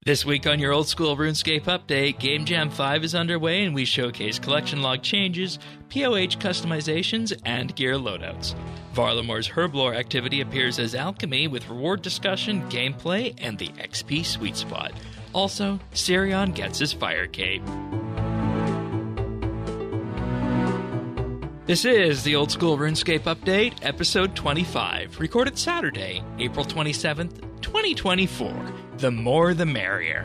This week on your Old School RuneScape update, GameJam V is underway and we showcase collection log changes, POH customizations, and gear loadouts. Varlamore's Herblore activity appears as alchemy with reward discussion, gameplay, and the XP sweet spot. Also, Cireon gets his fire cape. This is the Old School RuneScape update, episode 25, recorded Saturday, April 27th, 2024. The more the merrier.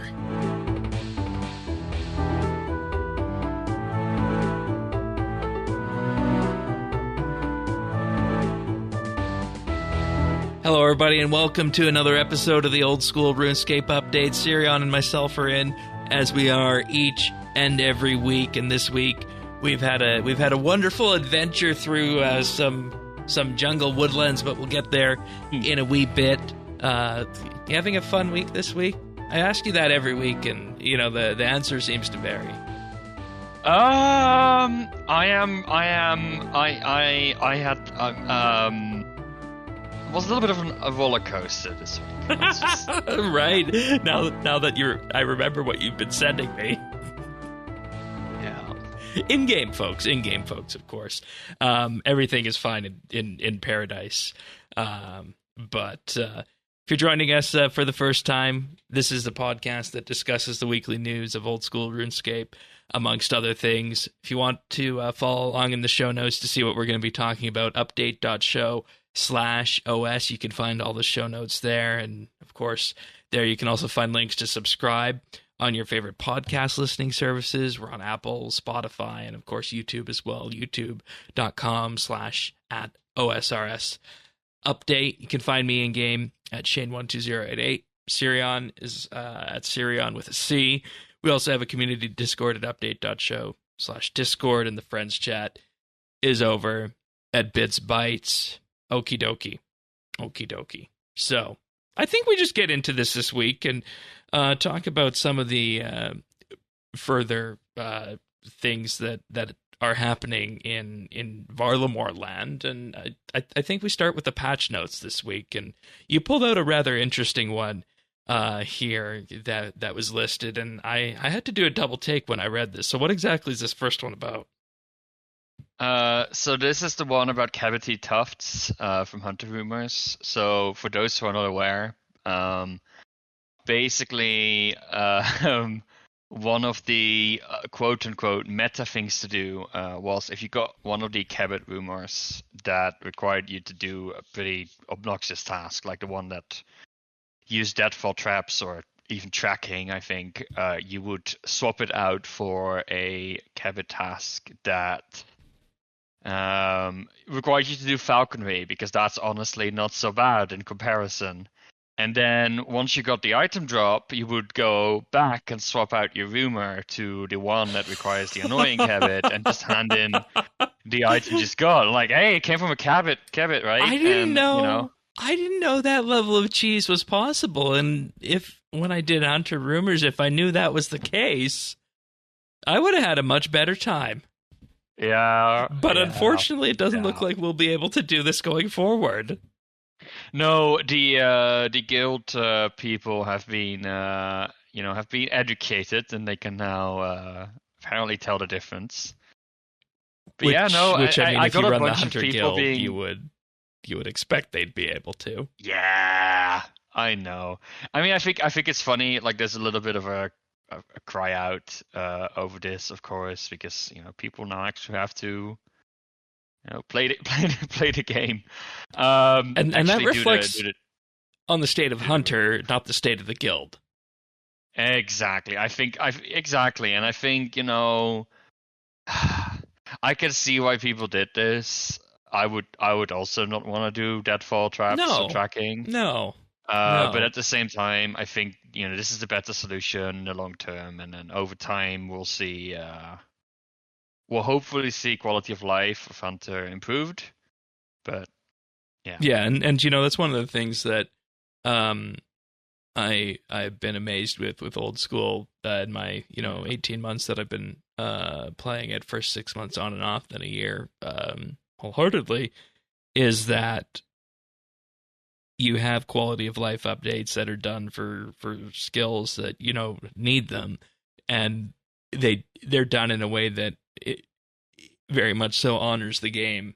Hello everybody and welcome to another episode of the Old School RuneScape update. Cireon and myself are in, as we are each and every week, and this week we've had a wonderful adventure through some jungle woodlands, but we'll get there in a wee bit. You having a fun week this week? I ask you that every week, and the answer seems to vary. It was a little bit of a roller coaster this week. Right. Now that I remember what you've been sending me. Yeah. In-game folks, of course. Everything is fine in paradise. But if you're joining us for the first time, this is the podcast that discusses the weekly news of Old School RuneScape, amongst other things. If you want to follow along in the show notes to see what we're going to be talking about, update.show/OS. You can find all the show notes there. And, of course, there you can also find links to subscribe on your favorite podcast listening services. We're on Apple, Spotify, and, of course, YouTube as well, youtube.com/@OSRS. Update. You can find me in game at Shane12088. Cireon is at Cireon with a C. We also have a community Discord at update.show/Discord, and the friends chat is over at BitsBytes. Okie dokie. So I think we just get into this week and talk about some of the further things that are happening in Varlamore land, and I think we start with the patch notes this week, and you pulled out a rather interesting one here that was listed, and I had to do a double take when I read this. So what exactly is this first one about? So this is the one about cavity tufts from Hunter Rumors. So for those who are not aware, basically one of the quote-unquote meta things to do was if you got one of the Cabot rumors that required you to do a pretty obnoxious task, like the one that used deadfall traps or even tracking, I think, you would swap it out for a Cabot task that required you to do falconry, because that's honestly not so bad in comparison. And then once you got the item drop, you would go back and swap out your rumor to the one that requires the annoying cabot and just hand in the item just got. Like, hey, it came from a cabot, right? I didn't know that level of cheese was possible. And when I did Hunter Rumors, if I knew that was the case, I would have had a much better time. Yeah. But unfortunately, it doesn't look like we'll be able to do this going forward. No, the guild people have been educated, and they can now apparently tell the difference. But I mean, I if got you a run the bunch of Hunter people Guild, being... you would expect they'd be able to. Yeah, I know. I mean, I think it's funny. Like, there's a little bit of a cry out over this, of course, because people now actually have to. Play the game, and that reflects on the state of Hunter, not the state of the guild. Exactly. I think, and I think I can see why people did this. I would also not want to do deadfall traps or tracking. No. But at the same time, I think this is the better solution in the long term, and then over time we'll see. We'll hopefully see quality of life of Hunter improved, but yeah. Yeah, and that's one of the things that I've been amazed with Old School in my 18 months that I've been playing it, first 6 months on and off, then a year wholeheartedly, is that you have quality of life updates that are done for skills that need them, and they're done in a way that it very much so honors the game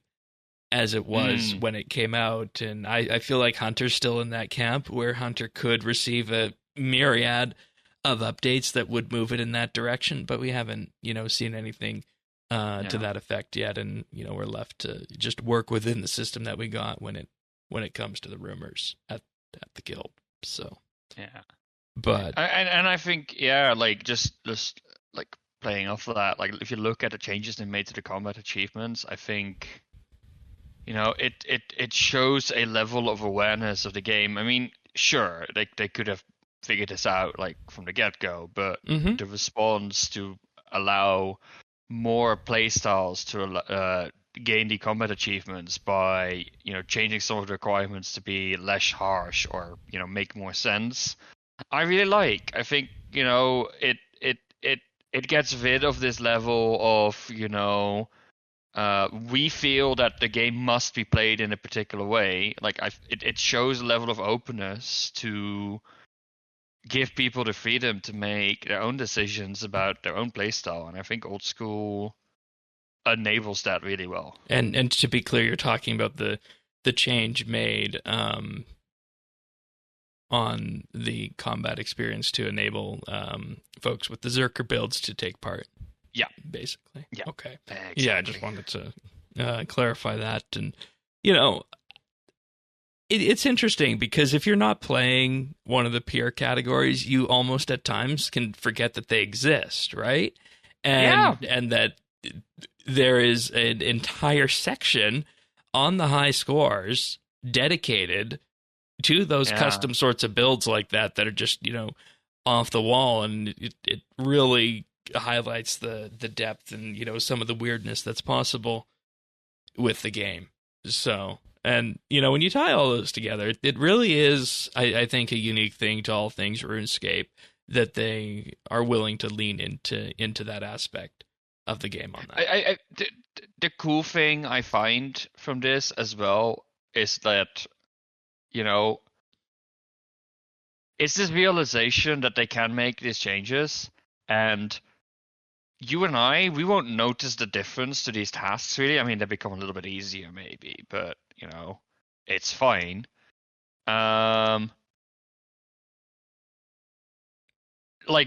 as it was when it came out. And I feel like Hunter's still in that camp where Hunter could receive a myriad of updates that would move it in that direction, but we haven't seen anything to that effect yet, and we're left to just work within the system that we got when it comes to the rumors at the guild. So but I think like just like playing off of that, like if you look at the changes they made to the combat achievements, I think it shows a level of awareness of the game. I mean, sure, they could have figured this out like from the get-go, but the response to allow more playstyles to gain the combat achievements by changing some of the requirements to be less harsh or make more sense, I really like. I think it gets rid of this level of we feel that the game must be played in a particular way. Like it shows a level of openness to give people the freedom to make their own decisions about their own playstyle, and I think old school enables that really well. And to be clear, you're talking about the change made on the combat experience to enable folks with the Zerker builds to take part. Yeah, basically. Yeah. Okay. Exactly. Yeah, I just wanted to clarify that, and it's interesting because if you're not playing one of the peer categories, you almost at times can forget that they exist, right? And that there is an entire section on the high scores dedicated to those custom sorts of builds like that are just, off the wall, and it really highlights the depth and, some of the weirdness that's possible with the game. So, and, when you tie all those together, it really is, I think, a unique thing to all things RuneScape that they are willing to lean into that aspect of the game on that. The cool thing I find from this as well is that, it's this realization that they can make these changes, and you and I, we won't notice the difference to these tasks, really. I mean, they become a little bit easier, maybe, but, it's fine. Like,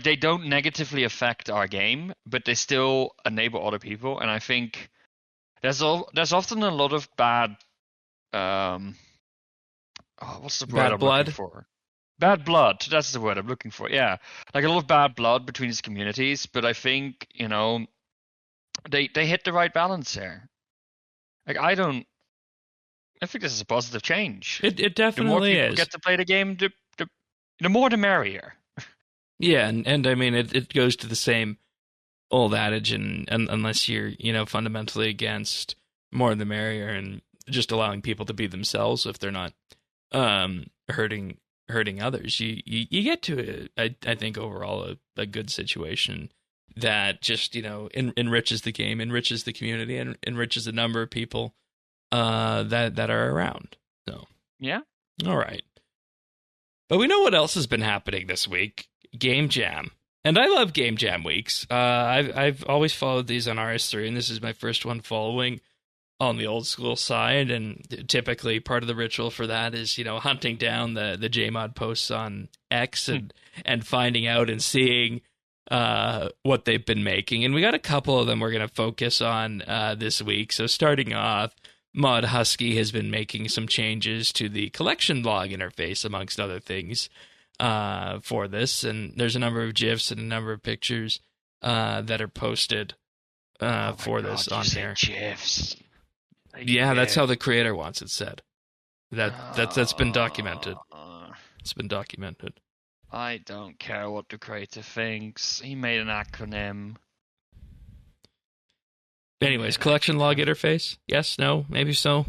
they don't negatively affect our game, but they still enable other people, and I think there's often a lot of bad... what's the word I'm looking for? Bad blood. That's the word I'm looking for. Yeah, like a lot of bad blood between these communities. But I think they hit the right balance there. Like I think this is a positive change. It definitely is. The more people get to play the game, the more the merrier. Yeah, and I mean it goes to the same old adage, and unless you're fundamentally against more the merrier and just allowing people to be themselves if they're not hurting others, you get to I think overall a good situation that just enriches the game, enriches the community, and enriches the number of people that are around. So yeah, all right. But we know what else has been happening this week: Game Jam, and I love Game Jam weeks. I've always followed these on RS3, and this is my first one following on the old school side, and typically part of the ritual for that is, hunting down the JMod posts on X and finding out and seeing what they've been making. And we got a couple of them we're going to focus on this week. So starting off, Mod Husky has been making some changes to the collection log interface, amongst other things, for this. And there's a number of GIFs and a number of pictures that are posted for this on here. GIFs. Yeah, that's how the creator wants it said. That's been documented. It's been documented. I don't care what the creator thinks. He made an acronym. Anyways, collection log interface? Yes, no, maybe so.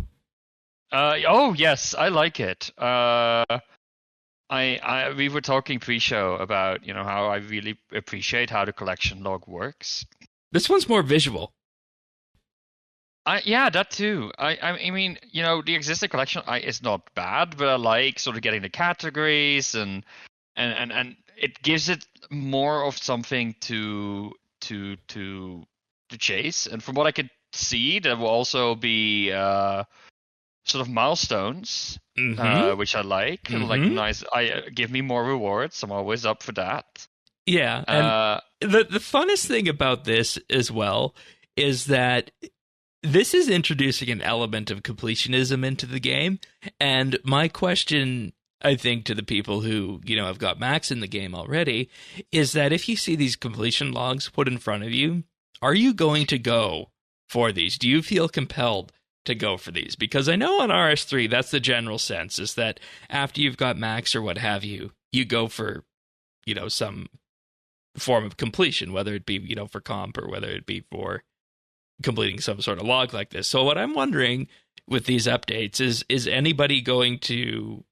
Oh yes, I like it. We were talking pre-show about how I really appreciate how the collection log works. This one's more visual. Yeah, that too. I mean, the existing collection is not bad, but I like sort of getting the categories and it gives it more of something to chase. And from what I could see, there will also be sort of milestones, Mm-hmm. which I like. Like Mm-hmm. nice, give me more rewards. I'm always up for that. Yeah, and Uh, the funnest thing about this as well is that this is introducing an element of completionism into the game. And my question, I think, to the people who, have got max in the game already, is that if you see these completion logs put in front of you, are you going to go for these? Do you feel compelled to go for these? Because I know on RS3, that's the general sense, is that after you've got max or what have you, you go for, some form of completion, whether it be, for comp or whether it be for completing some sort of log like this. So what I'm wondering with these updates is anybody going to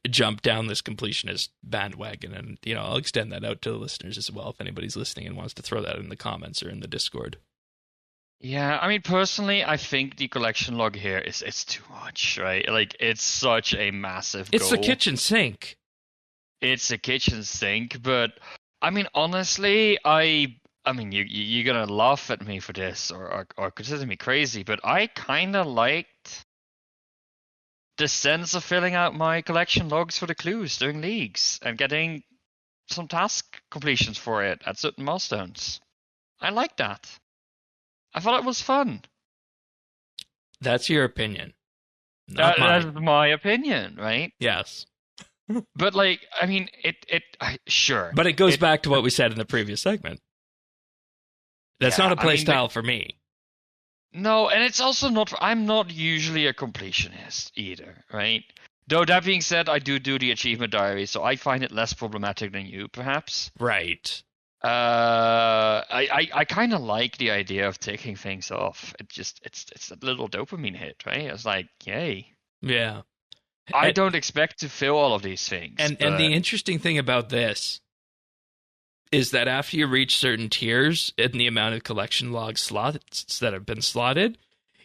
jump down this completionist bandwagon? And I'll extend that out to the listeners as well if anybody's listening and wants to throw that in the comments or in the Discord. yeah, I mean, personally, I think the collection log here is it's too much, right? Like, it's such a massive It's goal. the kitchen sink. It's a kitchen sink, but I mean, honestly, I mean, you're gonna laugh at me for this or consider me crazy, but I kind of liked the sense of filling out my collection logs for the clues during leagues and getting some task completions for it at certain milestones. I like that. I thought it was fun. That's your opinion, not That's mine. my opinion, right? Yes, But like, I mean, sure. but it goes back to what we said in the previous segment. That's Yeah, not a I play mean, style for me. no, and it's also not. I'm not usually a completionist either, right? Though that being said, I do the achievement diary, so I find it less problematic than you, perhaps. Right. I kind of like the idea of taking things off. It's a little dopamine hit, right? It's like, yay. Yeah. I And, don't expect to fill all of these things, and but the interesting thing about this is that after you reach certain tiers in the amount of collection log slots that have been slotted,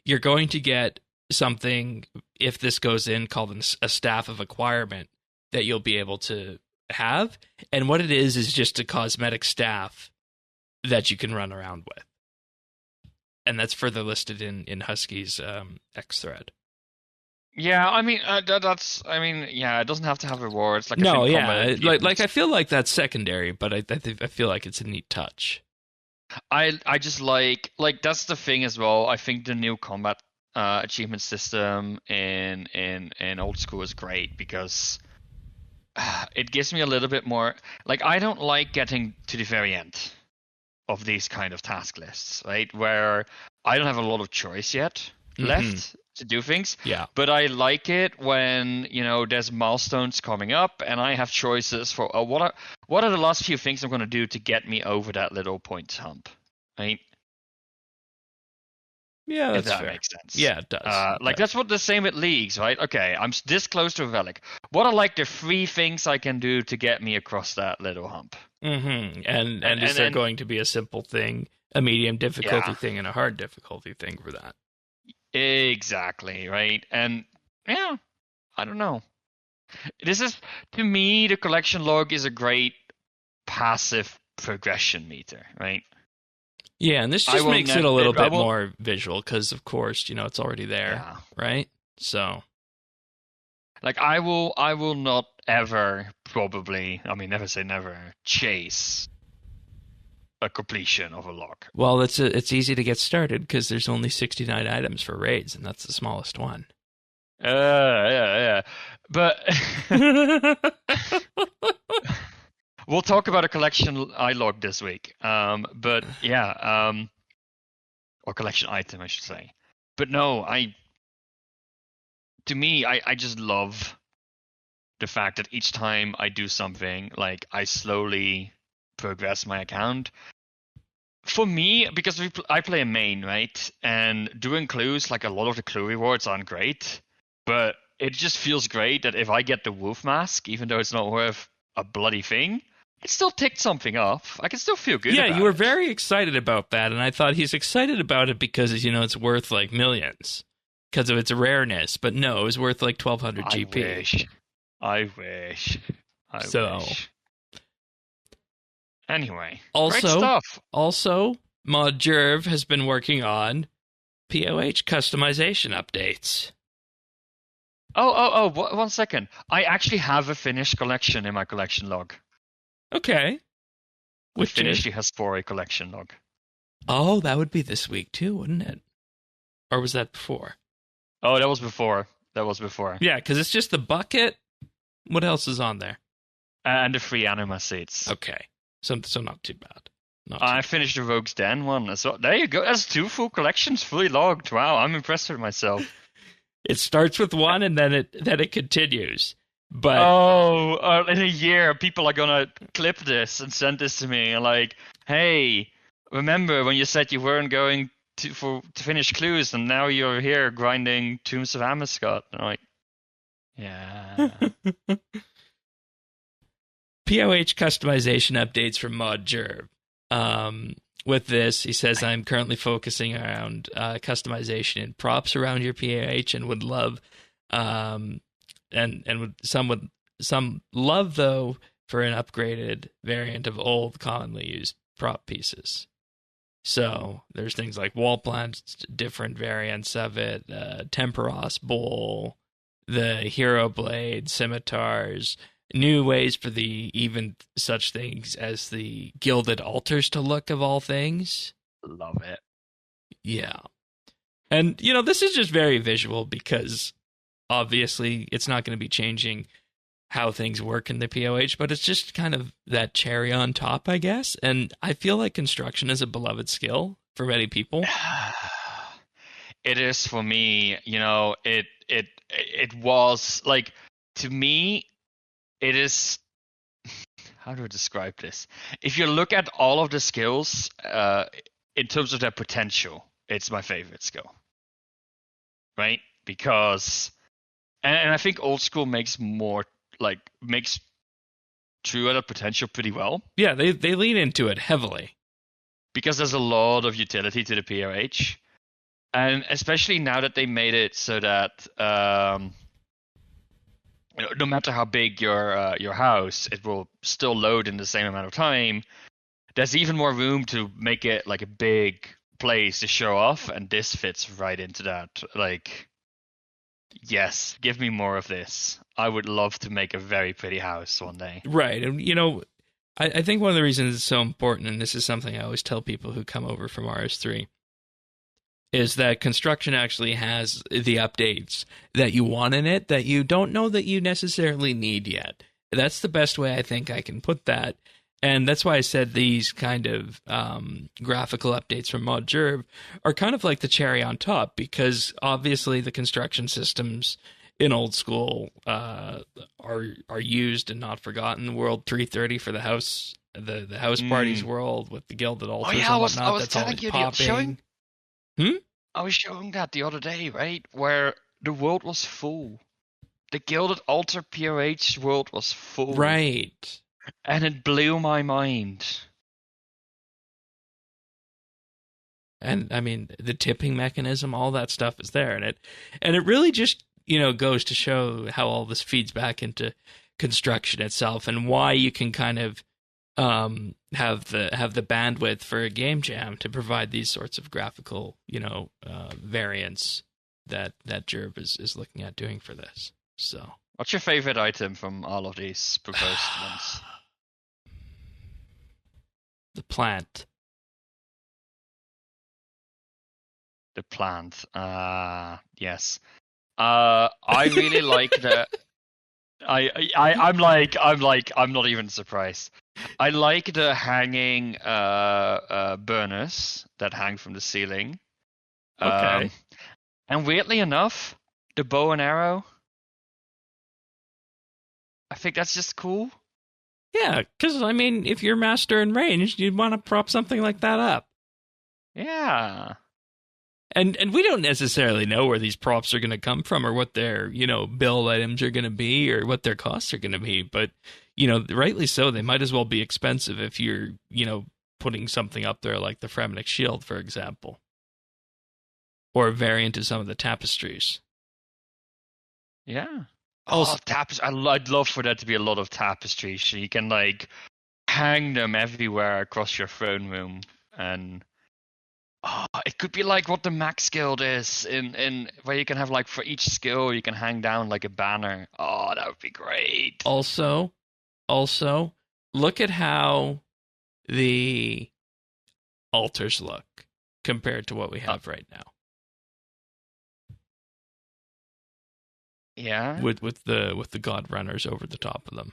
you're going to get something, if this goes in, called a staff of acquirement that you'll be able to have. And what it is just a cosmetic staff that you can run around with. And that's further listed in Husky's X thread. yeah, I mean, I mean, yeah, it doesn't have to have rewards. Like, I No, think yeah, combat like I feel like that's secondary, but I feel like it's a neat touch. I just like that's the thing as well. I think the new combat achievement system in old school is great because it gives me a little bit more. Like, I don't like getting to the very end of these kind of task lists, right? Where I don't have a lot of choice yet left to do things. Yeah. But I like it when, there's milestones coming up and I have choices for what are the last few things I'm going to do to get me over that little point hump, right? Yeah, If that's that fair. makes sense. Yeah, it does. That's what the same with leagues, right? Okay, I'm this close to a relic. What are like the 3 things I can do to get me across that little hump? Mm-hmm. And is there going to be a simple thing, a medium difficulty thing, and a hard difficulty thing for that? Exactly, right? And yeah, I don't know. This is, to me, the collection log is a great passive progression meter, right? Yeah, and this just makes it a little bit more visual because, of course, it's already there, right? So, like, I will not ever probably, I mean, never say never, chase a completion of a log. Well, it's easy to get started because there's only 69 items for raids, and that's the smallest one. Yeah. But we'll talk about a collection I logged this week. But yeah, or collection item, I should say. But no, to me, I just love the fact that each time I do something, like, I slowly progress my account. For me, because I play a main, right? And doing clues, like, a lot of the clue rewards aren't great, but it just feels great that if I get the wolf mask, even though it's not worth a bloody thing, it still ticked something off. I can still feel good Yeah, about you were it. very excited about that, and I thought he's excited about it because, it's worth like millions because of its rareness. But no, it was worth like 1200 I GP. wish. I wish. I So, wish. Anyway, great also, stuff. Mod Jerv has been working on POH customization updates. Oh, 1 second. I actually have a finished collection in my collection log. Okay. I finished the Hespore collection log. Oh, that would be this week too, wouldn't it? Or was that before? Oh, that was before. That was before. Yeah, because it's just the bucket. What else is on there? And the free anima seats. Okay. So not too bad. I finished the Rogue's Den one. So there you go. That's 2 full collections fully logged. Wow, I'm impressed with myself. It starts with one and then it continues. But in a year, people are gonna clip this and send this to me and like, hey, remember when you said you weren't going to finish clues and now you're here grinding Tombs of Amascot? And I'm like, yeah. POH customization updates from Mod Jerv. With this, he says, I'm currently focusing around customization and props around your POH and would love, and some love though for an upgraded variant of old commonly used prop pieces. So there's things like wall plants, different variants of it, Temperos bowl, the hero blade, scimitars, new ways for the even such things as the gilded altars to look of all things. Love it. Yeah. And, this is just very visual because obviously it's not going to be changing how things work in the POH, but it's just kind of that cherry on top, I guess. And I feel like construction is a beloved skill for many people. It is for me, it was like, to me, it is, how do I describe this? If you look at all of the skills, in terms of their potential, it's my favorite skill. Right? Because, and I think old school makes true at potential pretty well. Yeah, they lean into it heavily. Because there's a lot of utility to the POH. And especially now that they made it so that no matter how big your house, it will still load in the same amount of time. There's even more room to make it like a big place to show off, and this fits right into that. Like, yes, give me more of this. I would love to make a very pretty house one day. Right. And, I think one of the reasons it's so important, and this is something I always tell people who come over from RS3, is that construction actually has the updates that you want in it that you don't know that you necessarily need yet. That's the best way I think I can put that. And that's why I said these kind of graphical updates from Mod Jerv are kind of like the cherry on top, because obviously the construction systems in old school are used and not forgotten. World 330 for the house, the house parties world with the gilded altars and whatnot. I was that's telling always you, popping. I was showing that the other day, right? Where the world was full. The Gilded Altar POH world was full. Right. And it blew my mind. And I mean, the tipping mechanism, all that stuff is there. And it really just, goes to show how all this feeds back into construction itself and why you can kind of have the bandwidth for a game jam to provide these sorts of graphical, variants that Jerv is looking at doing for this. So, what's your favorite item from all of these proposed ones? The plant. The plant. Yes. I really like the. I'm not even surprised. I like the hanging burners that hang from the ceiling. Okay. And weirdly enough, the bow and arrow. I think that's just cool. Yeah, because I mean, if you're master in range, you'd want to prop something like that up. Yeah. And we don't necessarily know where these props are going to come from or what their, build items are going to be or what their costs are going to be. But, rightly so, they might as well be expensive if you're, putting something up there like the Fremenic Shield, for example, or a variant of some of the tapestries. Yeah. Also, I'd love for there to be a lot of tapestries, so you can like hang them everywhere across your throne room, and it could be like what the Max Guild is in where you can have like for each skill you can hang down like a banner. Oh, that would be great. Also, look at how the altars look compared to what we have right now. Yeah, with the god runners over the top of them.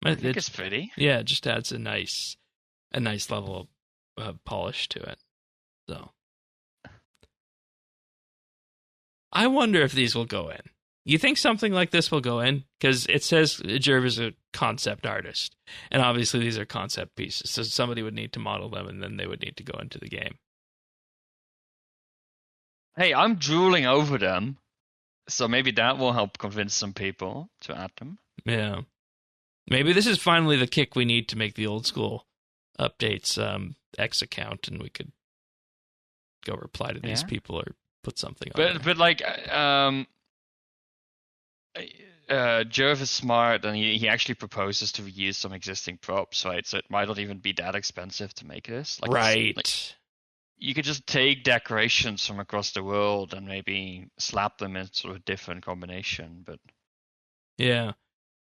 I think it's pretty. Yeah, it just adds a nice level of polish to it. So, I wonder if these will go in. You think something like this will go in? Because it says Jerv is a concept artist, and obviously these are concept pieces, so somebody would need to model them, and then they would need to go into the game. Hey, I'm drooling over them, so maybe that will help convince some people to add them. Yeah. Maybe this is finally the kick we need to make the old school updates X account, and we could go reply to these people or put something on there. But like, Jerv is smart, and he actually proposes to reuse some existing props, right? So it might not even be that expensive to make this. Like, right. You could just take decorations from across the world and maybe slap them in sort of a different combination. But yeah.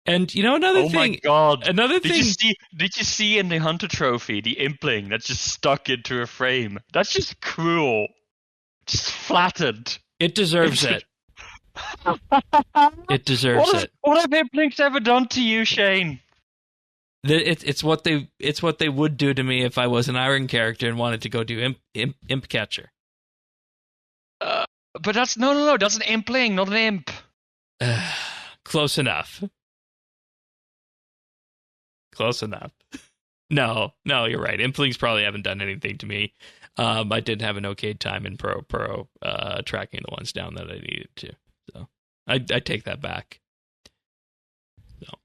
And another thing. Oh my god! Another thing. Did you see in the Hunter Trophy the impling that's just stuck into a frame? That's just cruel. Just flattened. It deserves it. It deserves it. What have implings ever done to you, Shane? It's what they would do to me if I was an Iron character and wanted to go do imp catcher. But that's no. That's an impling, not an imp. Close enough. Close enough. No, you're right. Implings probably haven't done anything to me. I did have an okay time in Pro tracking the ones down that I needed to. So I take that back. So.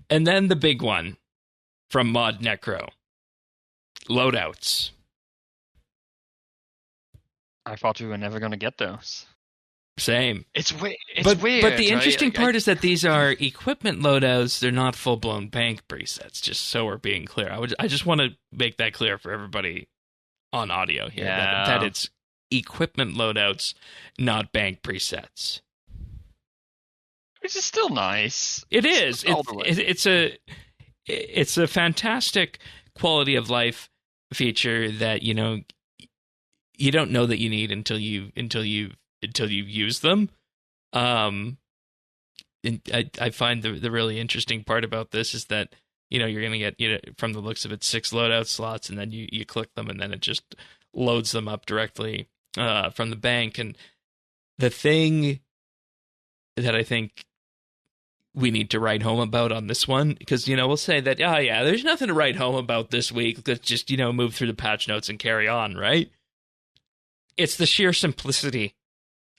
And then the big one from Mod Necro. Loadouts. I thought we were never going to get those. Same. It's weird. But the interesting part is that these are equipment loadouts. They're not full-blown bank presets, just so we're being clear. I just want to make that clear for everybody on audio here, that it's equipment loadouts, not bank presets. Which is still nice. It is. It's a fantastic quality of life feature that, you don't know that you need until you've used them. And I find the really interesting part about this is that, you're going to get, from the looks of it, 6 loadout slots, and then you click them, and then it just loads them up directly from the bank. And the thing that I think we need to write home about on this one, because, we'll say that, there's nothing to write home about this week. Let's just, move through the patch notes and carry on, right? It's the sheer simplicity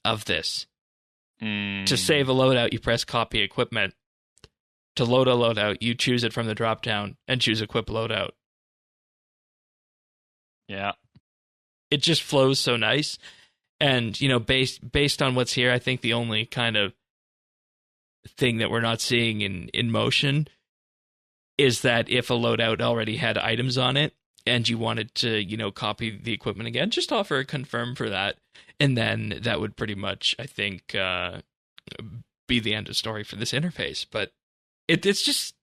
of this. To save a loadout, you press copy equipment. To load a loadout, you choose it from the drop-down and choose equip loadout. Yeah. It just flows so nice. And, based on what's here, I think the only kind of thing that we're not seeing in motion is that if a loadout already had items on it and you wanted to, copy the equipment again, just offer a confirm for that. And then that would pretty much, I think, be the end of story for this interface. But it's just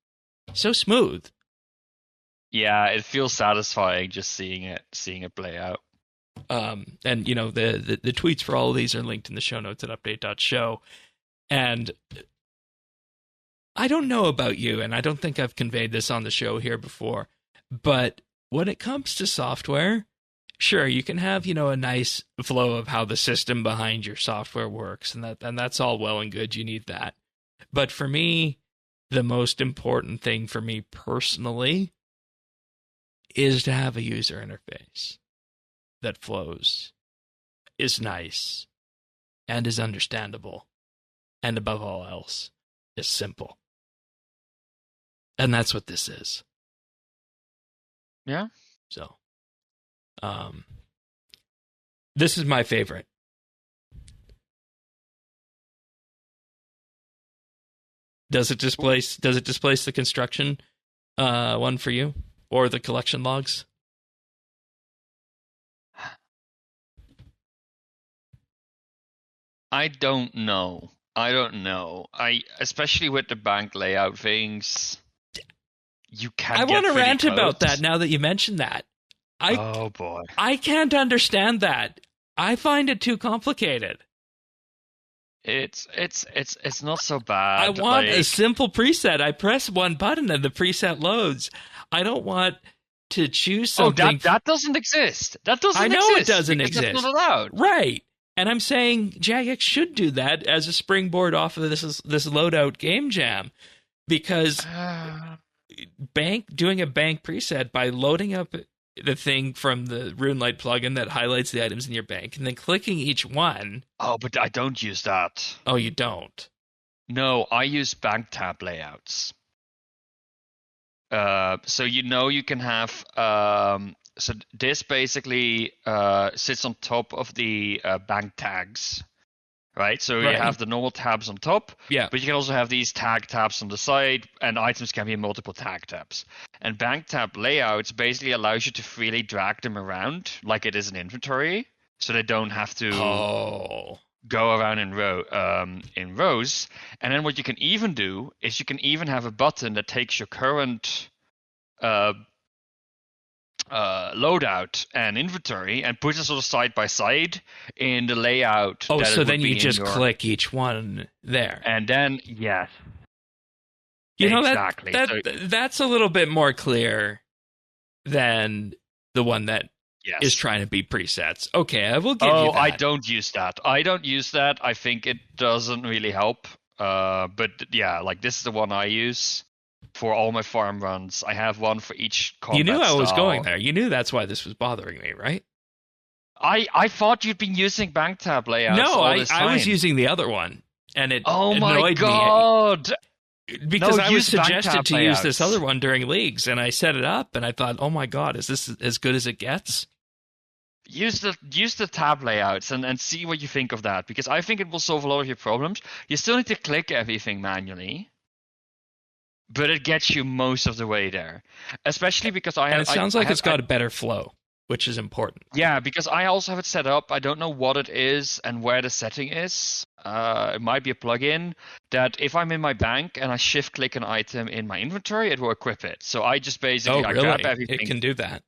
so smooth. Yeah, it feels satisfying just seeing it play out. And the tweets for all of these are linked in the show notes at update.show. And I don't know about you, and I don't think I've conveyed this on the show here before, but when it comes to software, sure, you can have, a nice flow of how the system behind your software works, and that's all well and good. You need that. But for me, the most important thing for me personally is to have a user interface that flows, is nice, and is understandable, and above all else, is simple. And that's what this is. Yeah. So, this is my favorite. Does it displace the construction one for you, or the collection logs? I don't know. Especially with the bank layout things, you can't. I want to really rant close. about that now that you mentioned that. Oh boy, I can't understand that. I find it too complicated. It's not so bad. I want a simple preset. I press one button and the preset loads. I don't want to choose something. Oh, that doesn't exist. That doesn't exist. I know it doesn't exist. That's not allowed. Right. And I'm saying Jagex should do that as a springboard off of this loadout game jam, because doing a bank preset by loading up the thing from the RuneLight plugin that highlights the items in your bank and then clicking each one. Oh, but I don't use that. Oh, you don't? No, I use bank tab layouts. So you can have so this basically sits on top of the bank tags, right? So you have the normal tabs on top, yeah. But you can also have these tag tabs on the side, and items can be in multiple tag tabs. And bank tab layouts basically allows you to freely drag them around like it is an inventory, so they don't have to go around in rows. And then what you can even do is you can even have a button that takes your current loadout and inventory and puts it sort of side by side in the layout. Oh, so then you just click each one there. And then, yes. You know, exactly. That's a little bit more clear than the one that is trying to be presets. Okay, I will give you that. I don't use that. I think it doesn't really help. But yeah, like this is the one I use for all my farm runs. I have one for each combat. You knew I was style. going there. You knew that's why this was bothering me, right? I thought you'd been using bank tab layouts. No, all this time. I was using the other one, and it annoyed my god. Me. Because I was suggested to use this other one during leagues, and I set it up, and I thought, oh my god, is this as good as it gets? Use the tab layouts and see what you think of that, because I think it will solve a lot of your problems. You still need to click everything manually, but it gets you most of the way there. Especially because it sounds like it's got a better flow, which is important. Yeah, because I also have it set up. I don't know what it is and where the setting is. It might be a plugin that if I'm in my bank and I shift click an item in my inventory, it will equip it. So I just basically I grab everything. It can do that.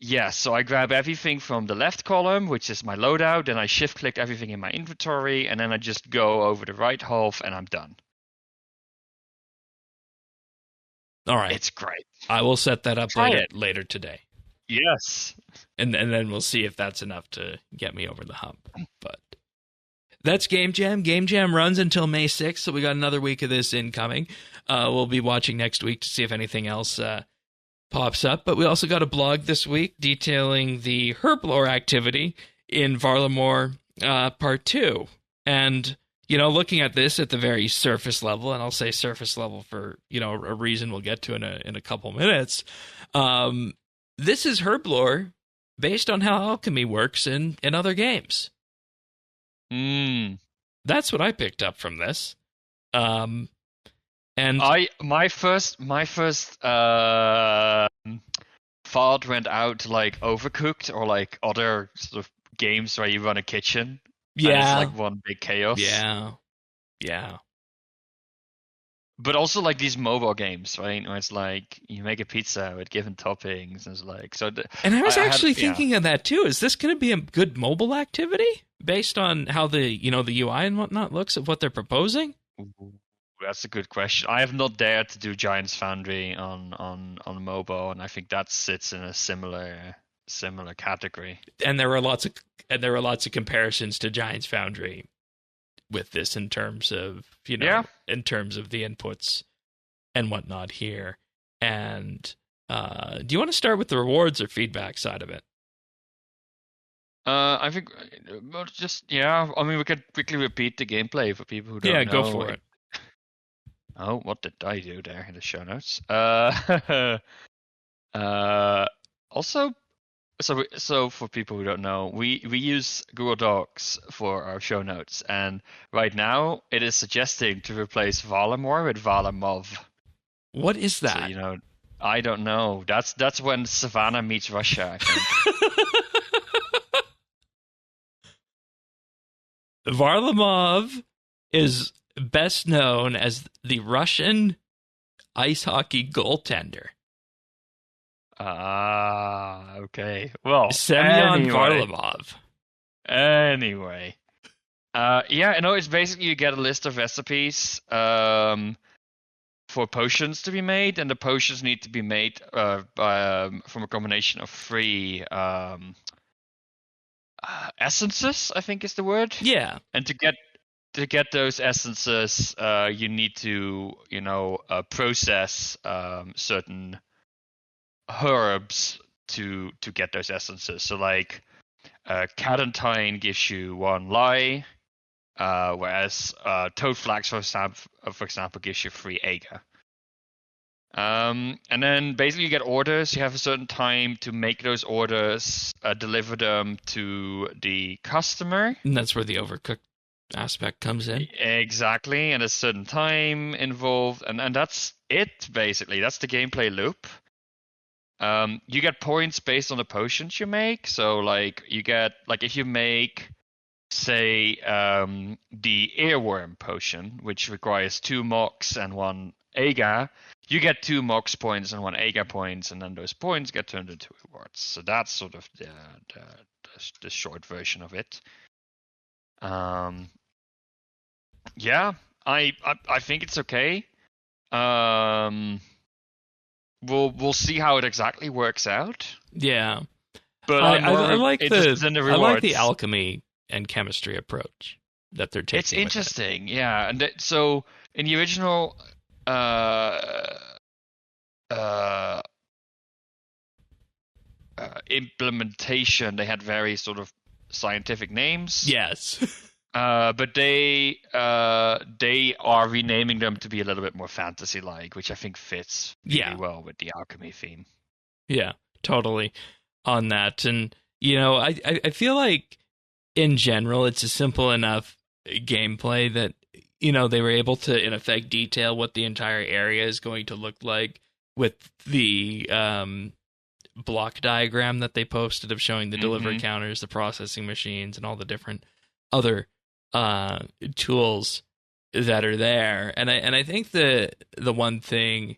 Yes, so I grab everything from the left column, which is my loadout, and I shift click everything in my inventory, and then I just go over the right half and I'm done. All right. It's great. I will set that up later today. Yes. And then we'll see if that's enough to get me over the hump. But that's Game Jam. Game Jam runs until May 6th, so we got another week of this incoming. We'll be watching next week to see if anything else pops up. But we also got a blog this week detailing the Herblore activity in Varlamore Part 2. And, you know, looking at this at the very surface level, and I'll say surface level for, you know, a reason we'll get to in a couple minutes, this is Herblore based on how alchemy works in other games. That's what I picked up from this. And my first thought went out to like Overcooked or like other sort of games where you run a kitchen. Yeah, and it's like one big chaos. Yeah. But also like these mobile games, right? Where it's like you make a pizza with given toppings, and it's like so. And I was actually thinking of that too. Is this going to be a good mobile activity based on how the UI and whatnot looks of what they're proposing? Ooh, that's a good question. I have not dared to do Giants Foundry on mobile, and I think that sits in a similar category. And there were lots of comparisons to Giants Foundry with this in terms of in terms of the inputs and whatnot here. And do you want to start with the rewards or feedback side of it? I think I mean, we could quickly repeat the gameplay for people who don't know. Yeah, go for it. Oh, what did I do there in the show notes? Also, so for people who don't know, we use Google Docs for our show notes, and right now it is suggesting to replace Varlamore with Varlamov. What is So that? I don't know. That's when Savannah meets Russia, I think. Varlamov is best known as the Russian ice hockey goaltender. Ah, okay. Well, Semyon Varlamov. Anyway. Yeah, no, it's basically you get a list of recipes for potions to be made, and the potions need to be made from a combination of three essences, I think is the word. Yeah. And to get those essences, you need to, process certain herbs to get those essences. So like Cadentine gives you one lye, whereas Toad Flax, for example, gives you 3 agar. And then basically you get orders. You have a certain time to make those orders, deliver them to the customer. And that's where the overcooked aspect comes in. Exactly, and a certain time involved, and that's it basically. That's the gameplay loop. You get points based on the potions you make. So like you get, like, if you make, say, the earworm potion, which requires 2 mox and 1 agar, you get 2 mox points and 1 agar points, and then those points get turned into rewards. So that's sort of the short version of it. Yeah, I think it's okay. We'll see how it exactly works out. Yeah. But I like the I like the alchemy and chemistry approach that they're taking. It's interesting, yeah. And so in the original implementation, they had very sort of scientific names. Yes. But they are renaming them to be a little bit more fantasy-like, which I think fits really well with the alchemy theme. Yeah, totally on that. And, I feel like in general, it's a simple enough gameplay that, they were able to, in effect, detail what the entire area is going to look like with the block diagram that they posted of showing the delivery counters, the processing machines, and all the different other tools that are there. And I think the one thing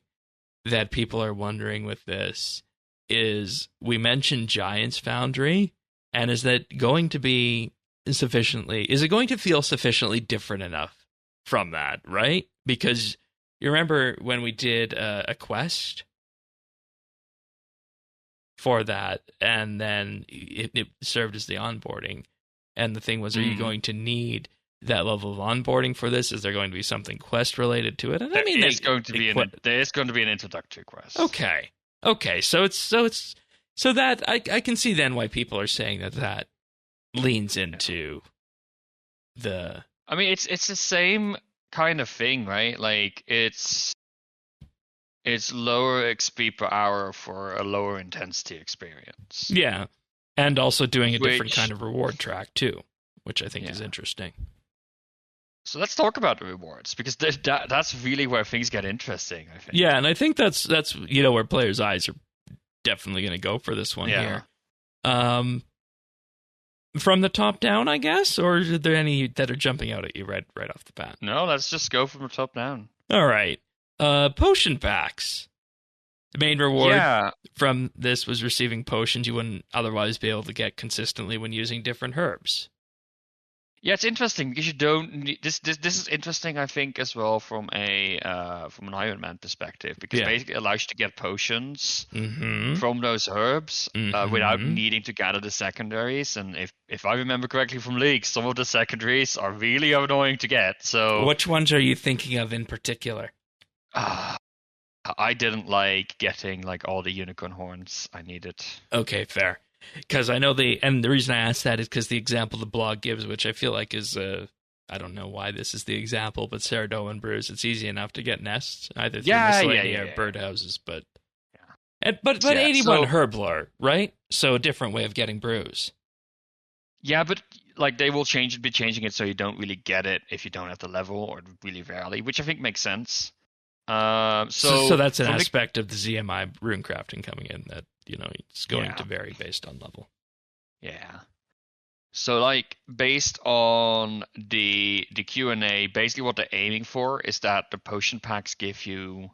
that people are wondering with this is, we mentioned Giant's Foundry, and is it going to feel sufficiently different enough from that, right? Because you remember when we did a quest for that, and then it served as the onboarding. And the thing was, are you going to need that level of onboarding for this? Is there going to be something quest related to it? And there's going to be an introductory quest. Okay. So that I can see then why people are saying that leans into the. I mean, it's the same kind of thing, right? Like it's lower XP per hour for a lower intensity experience. Yeah. And also doing a different kind of reward track, too, which I think is interesting. So let's talk about the rewards, because that's really where things get interesting, I think. Yeah, and I think that's where players' eyes are definitely going to go for this one here. From the top down, I guess? Or are there any that are jumping out at you right off the bat? No, let's just go from the top down. All right. Potion packs. The main reward from this was receiving potions you wouldn't otherwise be able to get consistently when using different herbs. Yeah, it's interesting because you don't need this is interesting, I think, as well from an Iron Man perspective, because basically it allows you to get potions from those herbs without needing to gather the secondaries. And if I remember correctly from leaks, some of the secondaries are really annoying to get. So which ones are you thinking of in particular? I didn't like getting like all the unicorn horns I needed. Okay, fair. Because I know and the reason I asked that is because the example the blog gives, which I feel like is I don't know why this is the example, but Ceradoan brews, it's easy enough to get nests either through Yeah, miscellany or birdhouses, but Yeah. but Yeah, 81 so- Herblore, right? So a different way of getting brews. Yeah, but like they will be changing it so you don't really get it if you don't have the level, or really rarely, which I think makes sense. So that's an from the- aspect of the ZMI rune crafting coming in that, it's going Yeah. to vary based on level. Yeah. So like based on the Q&A, basically what they're aiming for is that the potion packs give you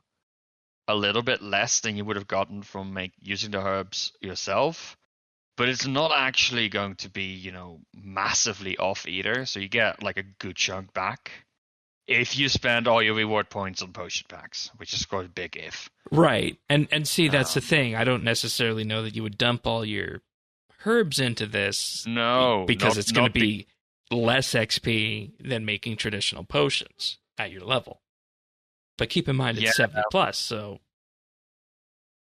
a little bit less than you would have gotten from using the herbs yourself, but it's not actually going to be, massively off either. So you get like a good chunk back if you spend all your reward points on potion packs, which is quite a big if. Right. And see, that's the thing. I don't necessarily know that you would dump all your herbs into this. No, because not- it's going to not be less XP than making traditional potions at your level. But keep in mind it's Yeah. 70 plus, so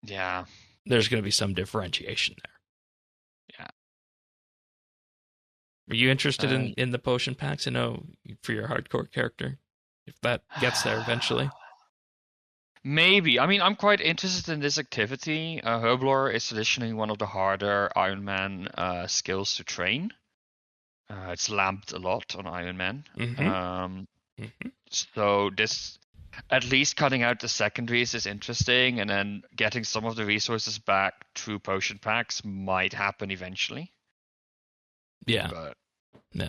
Yeah. there's going to be some differentiation there. Yeah. Are you interested in the potion packs? I know for your hardcore character, if that gets there eventually. Maybe. I mean, I'm quite interested in this activity. Herblore is traditionally one of the harder Iron Man skills to train. It's lamped a lot on Iron Man. So this, at least cutting out the secondaries is interesting, and then getting some of the resources back through potion packs might happen eventually. Yeah. But no.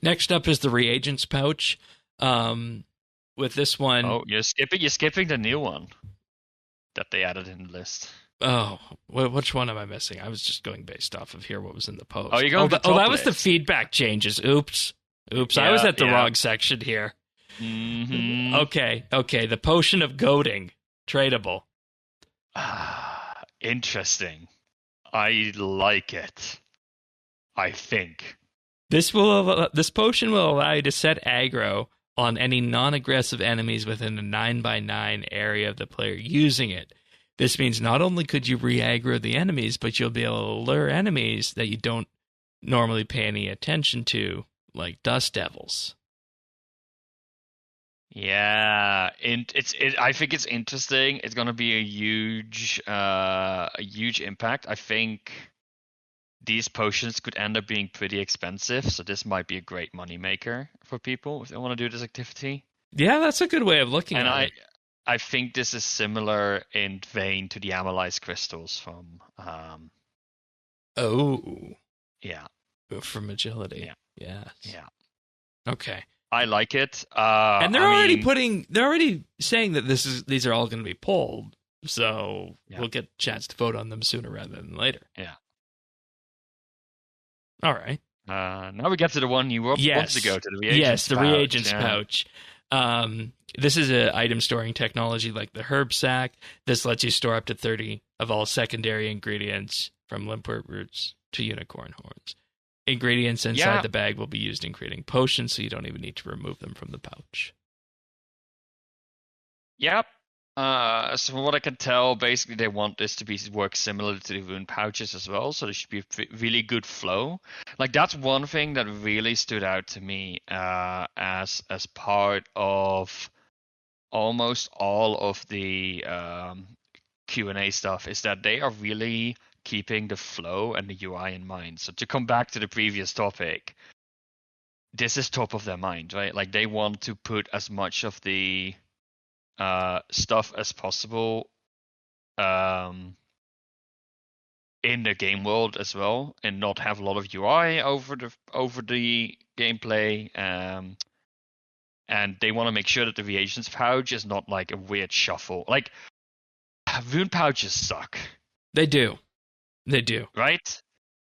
Next up is the reagents pouch. With this one, oh, you're skipping the new one that they added in the list. Oh, which one am I missing? I was just going based off of here what was in the post. Oh, you're going to the that top was the list. feedback changes. Oops. I was at the wrong section here. Mm-hmm. Okay. The potion of goading, tradable. Interesting. I like it. I think This potion will allow you to set aggro on any non-aggressive enemies within a 9x9 area of the player using it. This means not only could you re-aggro the enemies, but you'll be able to lure enemies that you don't normally pay any attention to, like dust devils. Yeah, I think it's interesting. It's gonna be a huge impact. I think these potions could end up being pretty expensive, so this might be a great moneymaker for people if they want to do this activity. Yeah, that's a good way of looking at it. I think this is similar in vein to the amylase crystals from yeah, from agility. Yeah. Okay. I like it. And they're already saying that these are all going to be pulled, so we'll get a chance to vote on them sooner rather than later. Yeah. All right. Now we get to the one you wanted to go to, the reagents Yes, the pouch. reagents pouch. This is an item storing technology like the herb sack. This lets you store up to 30 of all secondary ingredients, from limpwort roots to unicorn horns. Ingredients inside the bag will be used in creating potions, so you don't even need to remove them from the pouch. Yep. So from what I can tell, basically they want this to work similar to the rune pouches as well. So there should be a really good flow. Like that's one thing that really stood out to me as part of almost all of the Q&A stuff, is that they are really keeping the flow and the UI in mind. So to come back to the previous topic, this is top of their mind, right? Like they want to put as much of the stuff as possible in the game world as well, and not have a lot of UI over the gameplay. And they want to make sure that the reagents pouch is not like a weird shuffle. Like rune pouches suck. They do, right?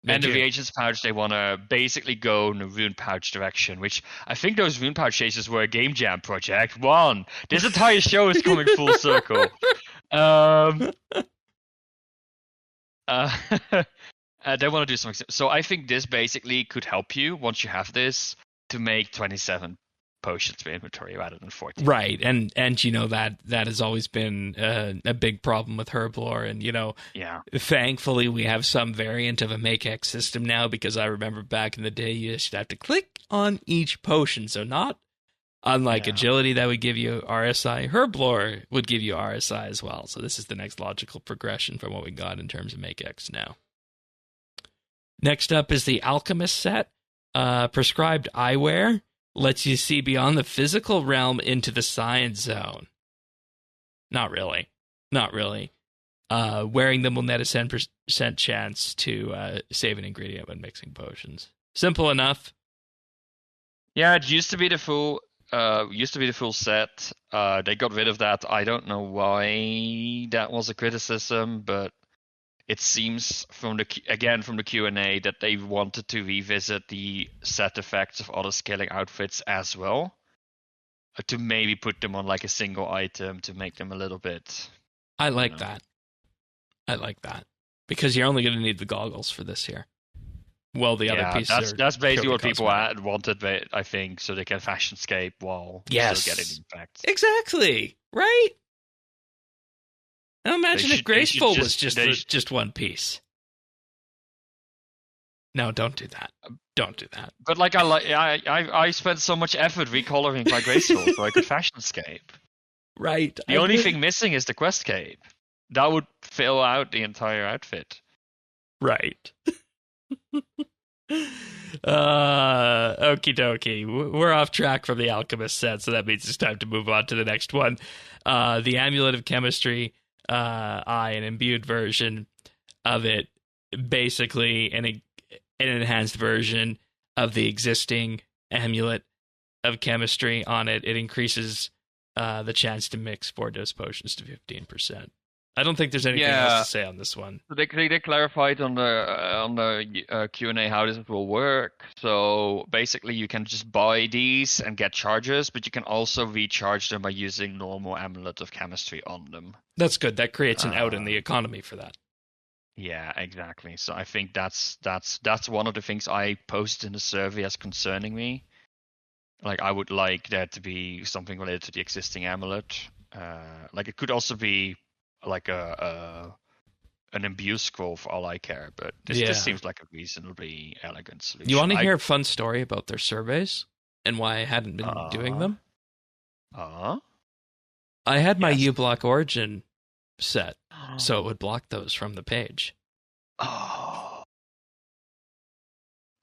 And the reagents pouch, they want to basically go in the rune pouch direction, which I think those rune pouch chases were a Game Jam project. This entire show is coming full circle. They want to do something. So I think this basically could help you, once you have this, to make 27 potions per inventory rather than 14. Right, and that has always been a big problem with Herblore, and thankfully we have some variant of a make-X system now, because I remember back in the day you just have to click on each potion, so not unlike Agility that would give you RSI, Herblore would give you RSI as well, so this is the next logical progression from what we got in terms of make-X now. Next up is the Alchemist set. Prescribed eyewear lets you see beyond the physical realm into the science zone. Not really. Wearing them will net a 10% chance to save an ingredient when mixing potions. Simple enough. Yeah, it used to be the full set. They got rid of that. I don't know why that was a criticism, but it seems from the Q&A that they wanted to revisit the set effects of other scaling outfits as well, to maybe put them on like a single item to make them a little bit. I like that. Because you're only going to need the goggles for this here. Well, the other pieces that's basically what people wanted, I think, so they can fashionscape while still getting effects. Exactly. Right? Now imagine if Graceful was just one piece. No, don't do that. Don't do that. But like I spent so much effort recoloring my Graceful so I could fashionscape. Right. The only thing missing is the quest cape. That would fill out the entire outfit. Right. Okie dokie. We're off track from the Alchemist set, so that means it's time to move on to the next one. The Amulet of Chemistry. An imbued version of it, basically an enhanced version of the existing Amulet of Chemistry on it. It increases the chance to mix 4-dose potions to 15%. I don't think there's anything else to say on this one. They clarified on the Q&A how this will work. So basically, you can just buy these and get charges, but you can also recharge them by using normal Amulet of Chemistry on them. That's good. That creates an out in the economy for that. Yeah, exactly. So I think that's one of the things I posted in the survey as concerning me. Like, I would like there to be something related to the existing Amulet. Like, it could also be like an imbue scroll for all I care, but this seems like a reasonably elegant solution. You want to hear a fun story about their surveys and why I hadn't been doing them? I had my uBlock Origin set, so it would block those from the page. Oh.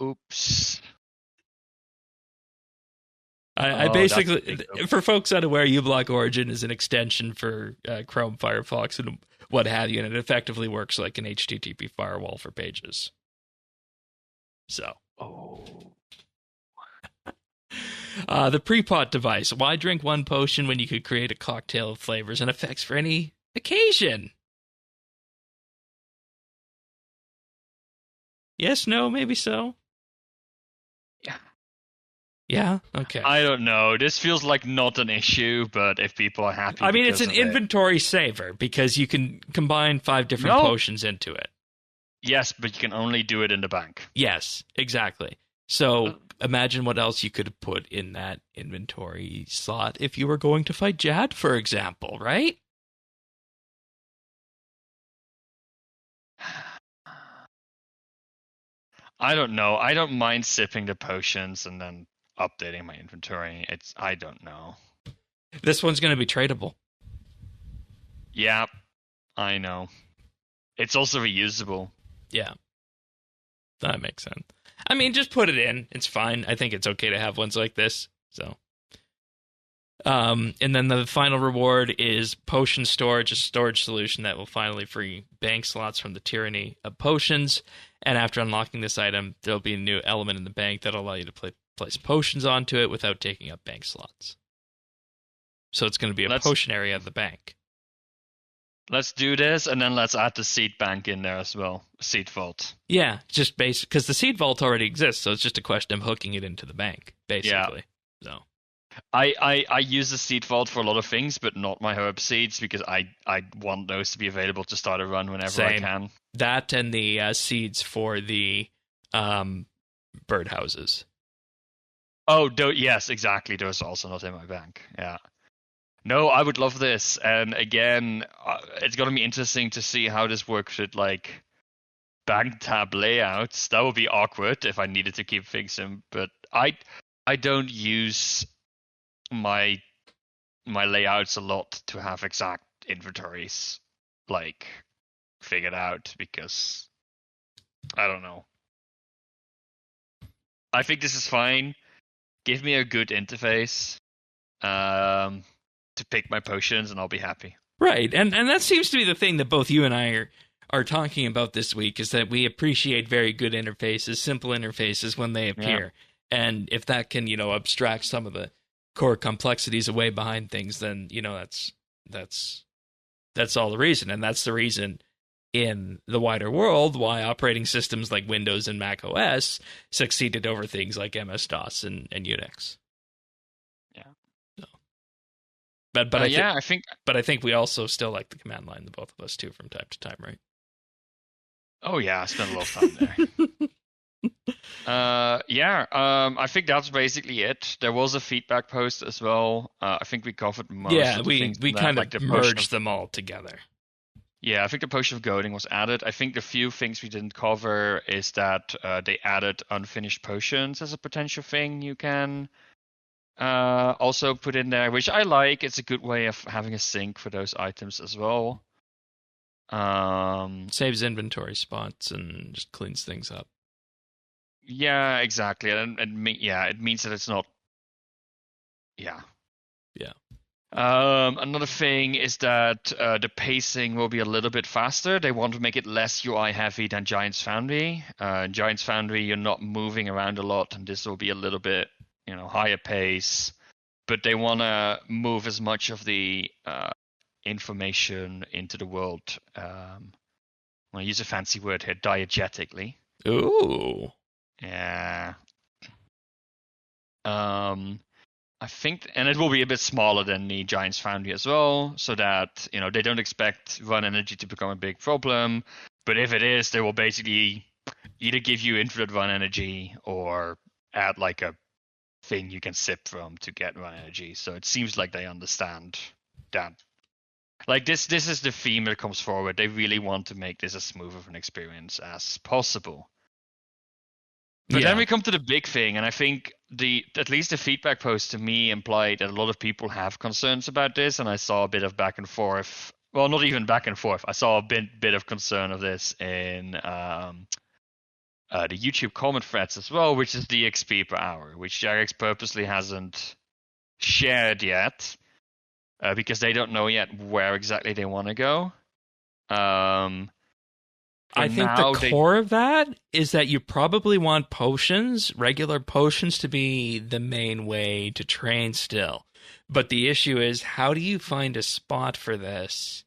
Oops. I basically, for folks unaware, uBlock Origin is an extension for Chrome, Firefox, and what have you, and it effectively works like an HTTP firewall for pages. So. The pre-pot device. Why drink one potion when you could create a cocktail of flavors and effects for any occasion? Yes, no, maybe so. Yeah, okay. I don't know. This feels like not an issue, but if people are happy, I mean, it's an inventory saver because you can combine 5 different potions into it. Yes, but you can only do it in the bank. Yes, exactly. So imagine what else you could put in that inventory slot if you were going to fight Jad, for example, right? I don't know. I don't mind sipping the potions and then updating my inventory. I don't know. This one's going to be tradable. Yeah, I know. It's also reusable. Yeah. That makes sense. I mean, just put it in. It's fine. I think it's okay to have ones like this. So, and then the final reward is Potion Storage, a storage solution that will finally free bank slots from the tyranny of potions. And after unlocking this item, there'll be a new element in the bank that'll allow you to place potions onto it without taking up bank slots. So it's going to be a potion area of the bank. Let's do this, and then let's add the seed bank in there as well. Seed vault. Yeah, just basic, because the seed vault already exists, so it's just a question of hooking it into the bank, basically. Yeah. So I use the seed vault for a lot of things, but not my herb seeds, because I want those to be available to start a run whenever I can. That and the seeds for the birdhouses. Oh, yes, exactly. Those are also not in my bank. Yeah. No, I would love this. And again, it's going to be interesting to see how this works with like bank tab layouts. That would be awkward if I needed to keep things in. But I don't use my layouts a lot to have exact inventories like figured out because I don't know. I think this is fine. Give me a good interface to pick my potions, and I'll be happy. Right, and that seems to be the thing that both you and I are talking about this week, is that we appreciate very good interfaces, simple interfaces when they appear. Yeah. And if that can, abstract some of the core complexities away behind things, then, that's all the reason. And that's the reason in the wider world why operating systems like Windows and Mac OS succeeded over things like MS-DOS and Unix. Yeah. So. But I think we also still like the command line, the both of us too, from time to time, right? Oh yeah, I spent a lot of time there. I think that's basically it. There was a feedback post as well. I think we covered most of the things. We kind of merged them all together. Yeah, I think the potion of goading was added. I think the few things we didn't cover is that they added unfinished potions as a potential thing you can also put in there, which I like. It's a good way of having a sink for those items as well. Saves inventory spots and just cleans things up. Yeah, exactly. And it means that it's not. Yeah. Yeah. Another thing is that the pacing will be a little bit faster. They want to make it less UI heavy than Giant's Foundry. In Giant's Foundry, you're not moving around a lot, and this will be a little bit, higher pace. But they want to move as much of the information into the world. I use a fancy word here, diegetically. Ooh. Yeah. I think, and it will be a bit smaller than the Giant's Foundry as well, so that, they don't expect run energy to become a big problem. But if it is, they will basically either give you infinite run energy or add like a thing you can sip from to get run energy. So it seems like they understand that. Like this is the theme that comes forward. They really want to make this as smooth of an experience as possible. But then we come to the big thing, and I think at least the feedback post to me implied that a lot of people have concerns about this, and I saw a bit of back and forth. Well, not even back and forth. I saw a bit of concern of this in the YouTube comment threads as well, which is the XP per hour, which Jarex purposely hasn't shared yet because they don't know yet where exactly they want to go. I think the core of that is that you probably want regular potions, to be the main way to train still. But the issue is, how do you find a spot for this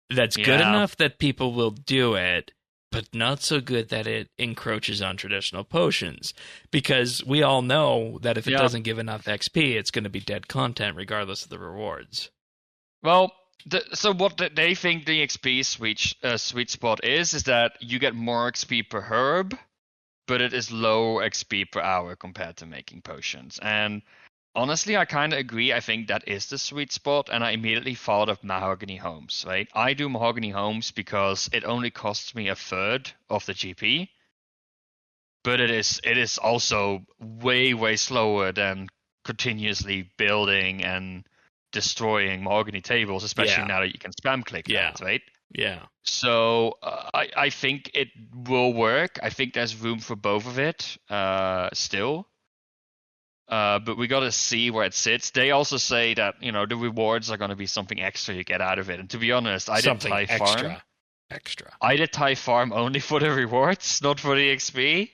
that's good enough that people will do it, but not so good that it encroaches on traditional potions? Because we all know that if it doesn't give enough XP, it's going to be dead content regardless of the rewards. Well, so what they think the XP sweet spot is that you get more XP per herb, but it is low XP per hour compared to making potions. And honestly, I kind of agree. I think that is the sweet spot, and I immediately thought of Mahogany Homes, right? I do Mahogany Homes because it only costs me a third of the GP, but it is also way, way slower than continuously building and destroying mahogany tables, especially now that you can spam click that, right? Yeah. So I think it will work. I think there's room for both of it still. But we got to see where it sits. They also say that, the rewards are going to be something extra you get out of it. And to be honest, I did Thai Farm. Extra. I did Thai Farm only for the rewards, not for the XP.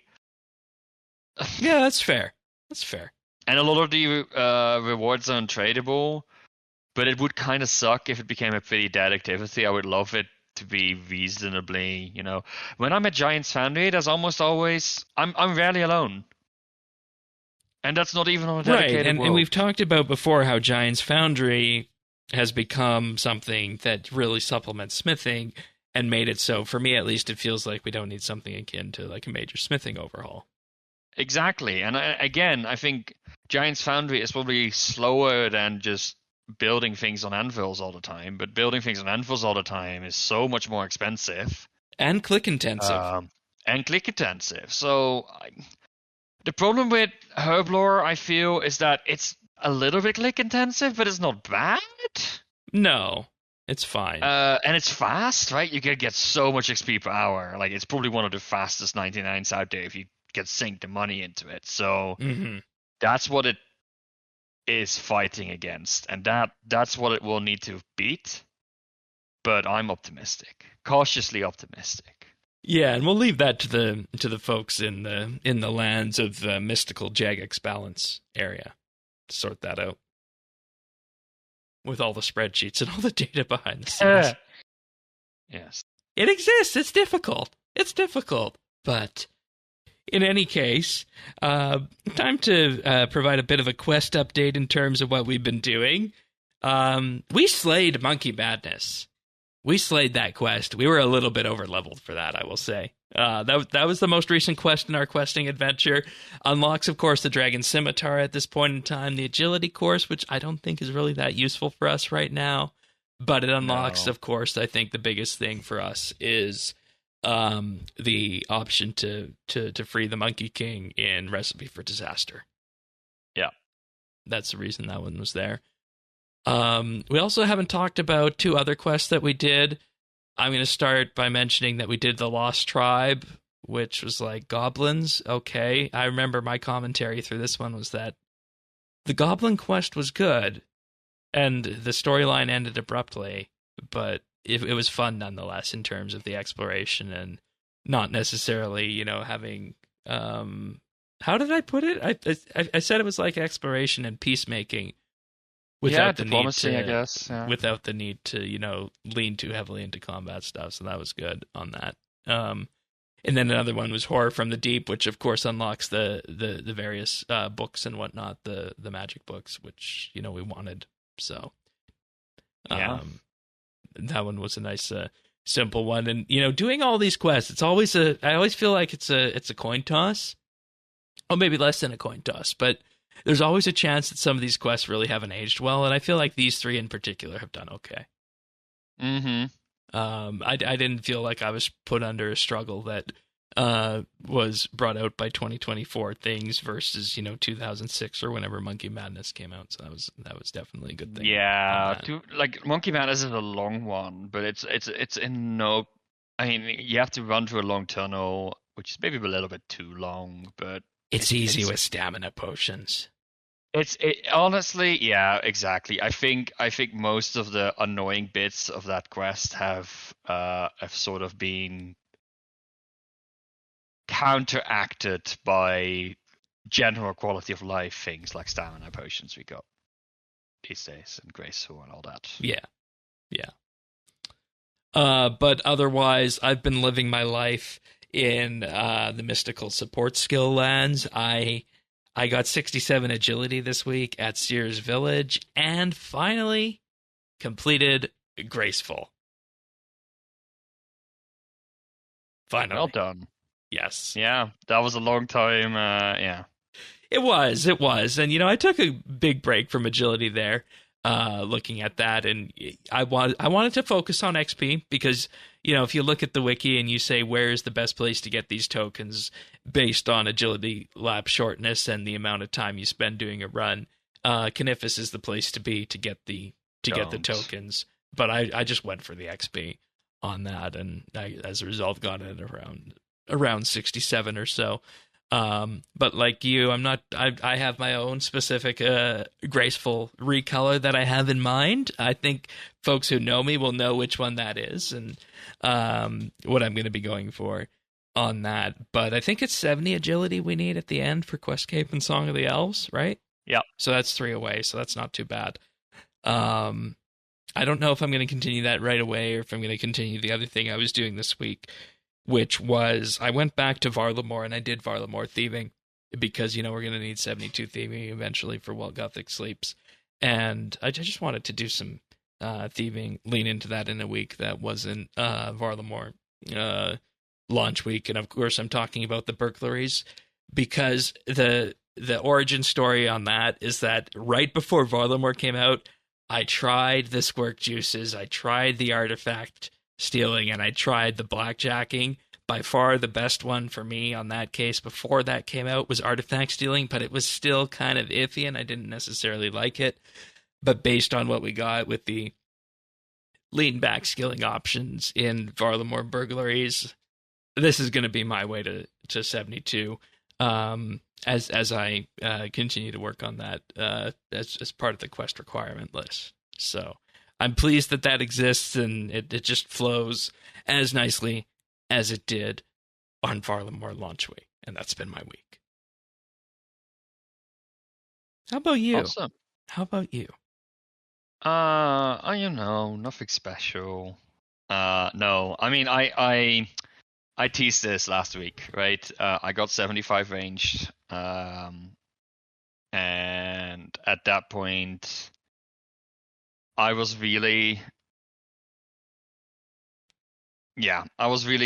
Yeah, that's fair. And a lot of the rewards are untradeable. But it would kind of suck if it became a pretty dead activity. I would love it to be reasonably, When I'm at Giant's Foundry, there's almost always... I'm rarely alone. And that's not even on a dedicated world. And we've talked about before how Giant's Foundry has become something that really supplements smithing and made it so, for me at least, it feels like we don't need something akin to like a major smithing overhaul. Exactly. And again, I think Giant's Foundry is probably slower than just building things on anvils all the time, but building things on anvils all the time is so much more expensive. And click intensive. And click intensive. So the problem with Herblore, I feel, is that it's a little bit click intensive, but it's not bad. No, it's fine. And it's fast, right? You can get so much XP per hour. Like, it's probably one of the fastest 99s out there if you can sink the money into it. So that's what it is fighting against, and that's what it will need to beat. But I'm optimistic, cautiously optimistic. Yeah, and we'll leave that to the folks in the lands of the mystical Jagex balance area to sort that out with all the spreadsheets and all the data behind the scenes. Yes, it exists. It's difficult, but in any case, time to provide a bit of a quest update in terms of what we've been doing. We slayed Monkey Madness. We slayed that quest. We were a little bit over-leveled for that, I will say. That was the most recent quest in our questing adventure. Unlocks, of course, the Dragon Scimitar at this point in time. The Agility course, which I don't think is really that useful for us right now. But it unlocks, of course, I think the biggest thing for us is the option to free the Monkey King in Recipe for Disaster. Yeah. That's the reason that one was there. We also haven't talked about two other quests that we did. I'm going to start by mentioning that we did the Lost Tribe, which was like goblins. Okay. I remember my commentary through this one was that the goblin quest was good and the storyline ended abruptly, but it was fun nonetheless in terms of the exploration and not necessarily, having, how did I put it? I said it was like exploration and peacemaking. Without diplomacy, I guess. Yeah. Without the need to, lean too heavily into combat stuff. So that was good on that. And then another one was Horror from the Deep, which of course unlocks the various books and whatnot, the magic books, which, we wanted. So that one was a nice simple one. And, doing all these quests, it's always I always feel like it's a coin toss. Or maybe less than a coin toss, but there's always a chance that some of these quests really haven't aged well, and I feel like these three in particular have done okay. I didn't feel like I was put under a struggle that was brought out by 2024 things versus 2006 or whenever Monkey Madness came out. So that was definitely a good thing. Yeah, Monkey Madness is a long one, but it's in no. I mean, you have to run through a long tunnel, which is maybe a little bit too long, but. It's easy with stamina potions. It honestly, yeah, exactly. I think most of the annoying bits of that quest have sort of been counteracted by general quality of life things like stamina potions we got these days and graceful and all that. Yeah. But otherwise, I've been living my life in the mystical support skill lands. I got 67 agility this week at Sears Village and finally completed Graceful. Finally. Well done. Yes. Yeah, that was a long time. Yeah. It was. And, I took a big break from agility there, looking at that. And I wanted to focus on XP because, if you look at the wiki and you say, where is the best place to get these tokens based on agility lap shortness and the amount of time you spend doing a run, Canifis is the place to be to get the tokens. But I just went for the XP on that. And I, as a result, got it around 67 or so. But like you, I have my own specific graceful recolor that I have in mind. I think folks who know me will know which one that is and what I'm going to be going for on that. But I think it's 70 agility we need at the end for Quest Cape and Song of the Elves, right? Yeah. So that's 3 away, so that's not too bad. I don't know if I'm going to continue that right away or if I'm going to continue the other thing I was doing this week, which was I went back to Varlamore and I did Varlamore thieving because, we're going to need 72 thieving eventually for While Gothic Sleeps. And I just wanted to do some thieving, lean into that in a week that wasn't Varlamore launch week. And of course, I'm talking about the burglaries. because the origin story on that is that right before Varlamore came out, I tried the squirk juices, I tried the artifact stealing, and I tried the blackjacking. By far the best one for me on that case before that came out was artifact stealing, but it was still kind of iffy and I didn't necessarily like it. But based on what we got with the lean back skilling options in Varlamore burglaries, this is going to be my way to 72. As I continue to work on that as part of the quest requirement list. So I'm pleased that exists, and it just flows as nicely as it did on Varlamore launch week, and that's been my week. How about you? Awesome. How about you? Nothing special. No, I mean, I teased this last week, right? I got 75 ranged, and at that point, I was really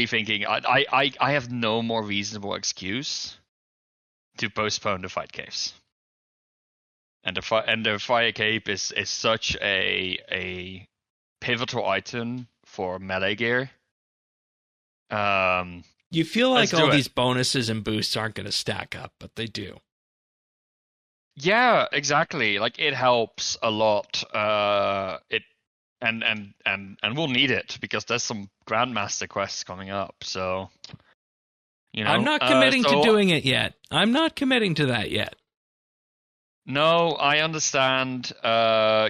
thinking I have no more reasonable excuse to postpone the fight caves. And the fire cape is such a pivotal item for melee gear. You feel like all these bonuses and boosts aren't going to stack up, but they do. Yeah, exactly. Like, it helps a lot. And we'll need it because there's some Grandmaster quests coming up. So, I'm not committing to doing it yet. I'm not committing to that yet. No, I understand. I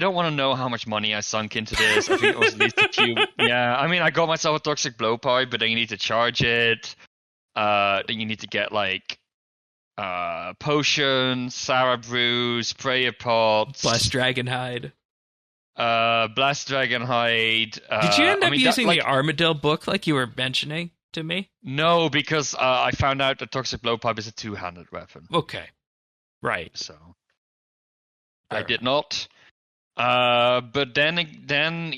don't want to know how much money I sunk into this. I think it was at least a few. Yeah, I mean, I got myself a toxic blow pipe, but then you need to charge it. Then you need to get potions, Sarah brews, prayer pots, Blessed Dragonhide. Blessed Dragonhide. Did you end up using the Armadillo book like you were mentioning to me? No, because I found out that toxic blow pipe is a two-handed weapon. Okay, right. So I did not. But then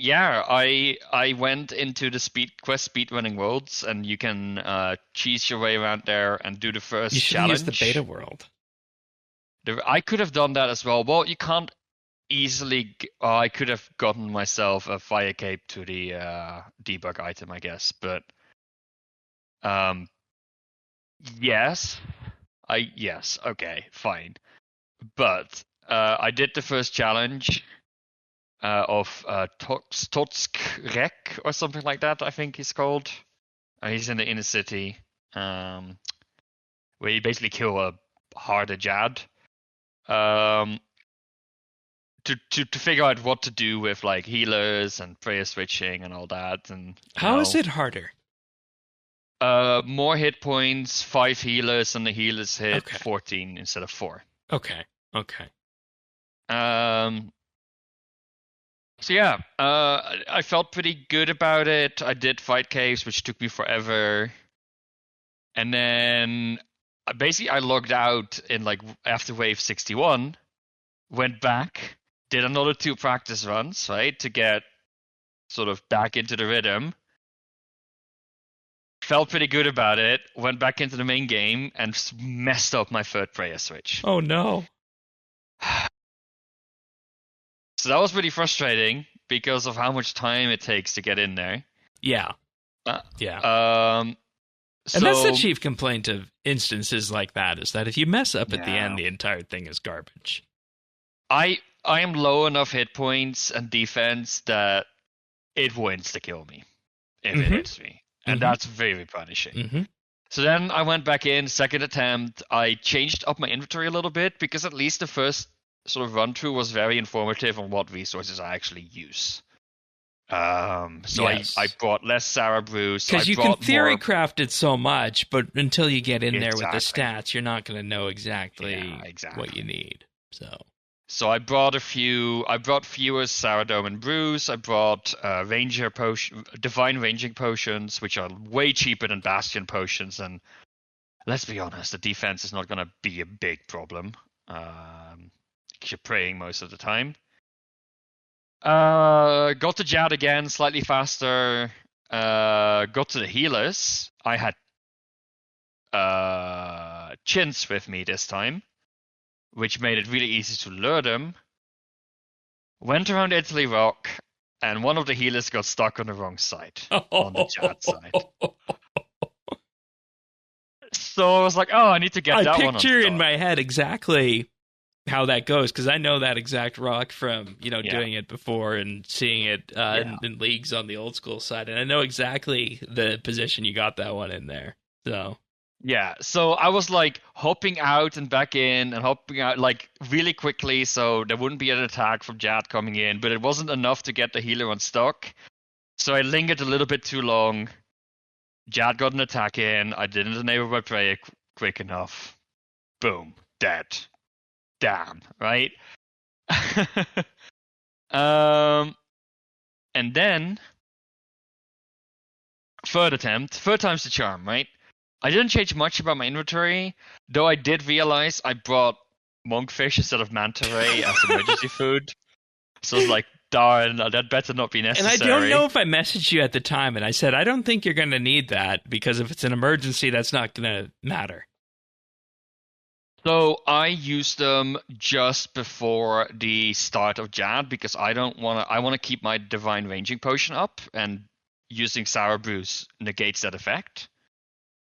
I went into the quest speedrunning worlds, and you can cheese your way around there and do the first challenge. You should use the beta world. I could have done that as well. Well, you can't easily. I could have gotten myself a fire cape to the debug item, I guess. But yes, okay, fine. But I did the first challenge. Of Totsk or something like that, I think he's called. He's in the inner city, where you basically kill a harder Jad. To figure out what to do with healers and prayer switching and all that. And how is it harder? More hit points, 5 healers, and the healers hit 14 instead of 4. Okay. So yeah, I felt pretty good about it. I did fight caves, which took me forever. And then I logged out in after wave 61, went back, did another 2 practice runs, right, to get sort of back into the rhythm. Felt pretty good about it, went back into the main game, and messed up my third prayer switch. Oh no. So that was pretty frustrating because of how much time it takes to get in there. Yeah. Yeah. And that's the chief complaint of instances like that, is that if you mess up at the end, the entire thing is garbage. I am low enough hit points and defense that it will insta-kill me if it hits me. And that's very punishing. So then I went back in, second attempt. I changed up my inventory a little bit because at least the first sort of run through was very informative on what resources I actually use. I brought less Sarah brews. Because you can theory craft it so much, but until you get in there with the stats, you're not going to know exactly what you need. So I brought fewer Sarah Dome and brews. I brought divine ranging potions, which are way cheaper than Bastion potions. And let's be honest, the defense is not going to be a big problem. You're praying most of the time. Got to Jad again, slightly faster. Got to the healers. I had chins with me this time, which made it really easy to lure them. Went around Italy Rock, and one of the healers got stuck on the wrong side, on the Jad side. So I was like, oh, I need to get that one on. I picture in my head exactly how that goes, because I know that exact rock from, doing it before and seeing it in leagues on the old school side, and I know exactly the position you got that one in there. So yeah, so I was like hopping out and back in and hopping out like really quickly so there wouldn't be an attack from Jad coming in, but it wasn't enough to get the healer unstuck. So I lingered a little bit too long. Jad got an attack in. I didn't enable my prayer quick enough. Boom. Dead. Damn. Right? And then third attempt. Third time's the charm, right? I didn't change much about my inventory, though I did realize I brought monkfish instead of manta ray as emergency food. So I was like, darn, that better not be necessary. And I don't know if I messaged you at the time, and I said, I don't think you're going to need that, because if it's an emergency, that's not going to matter. So I used them just before the start of Jad, because I want to keep my divine ranging potion up, and using sour brews negates that effect.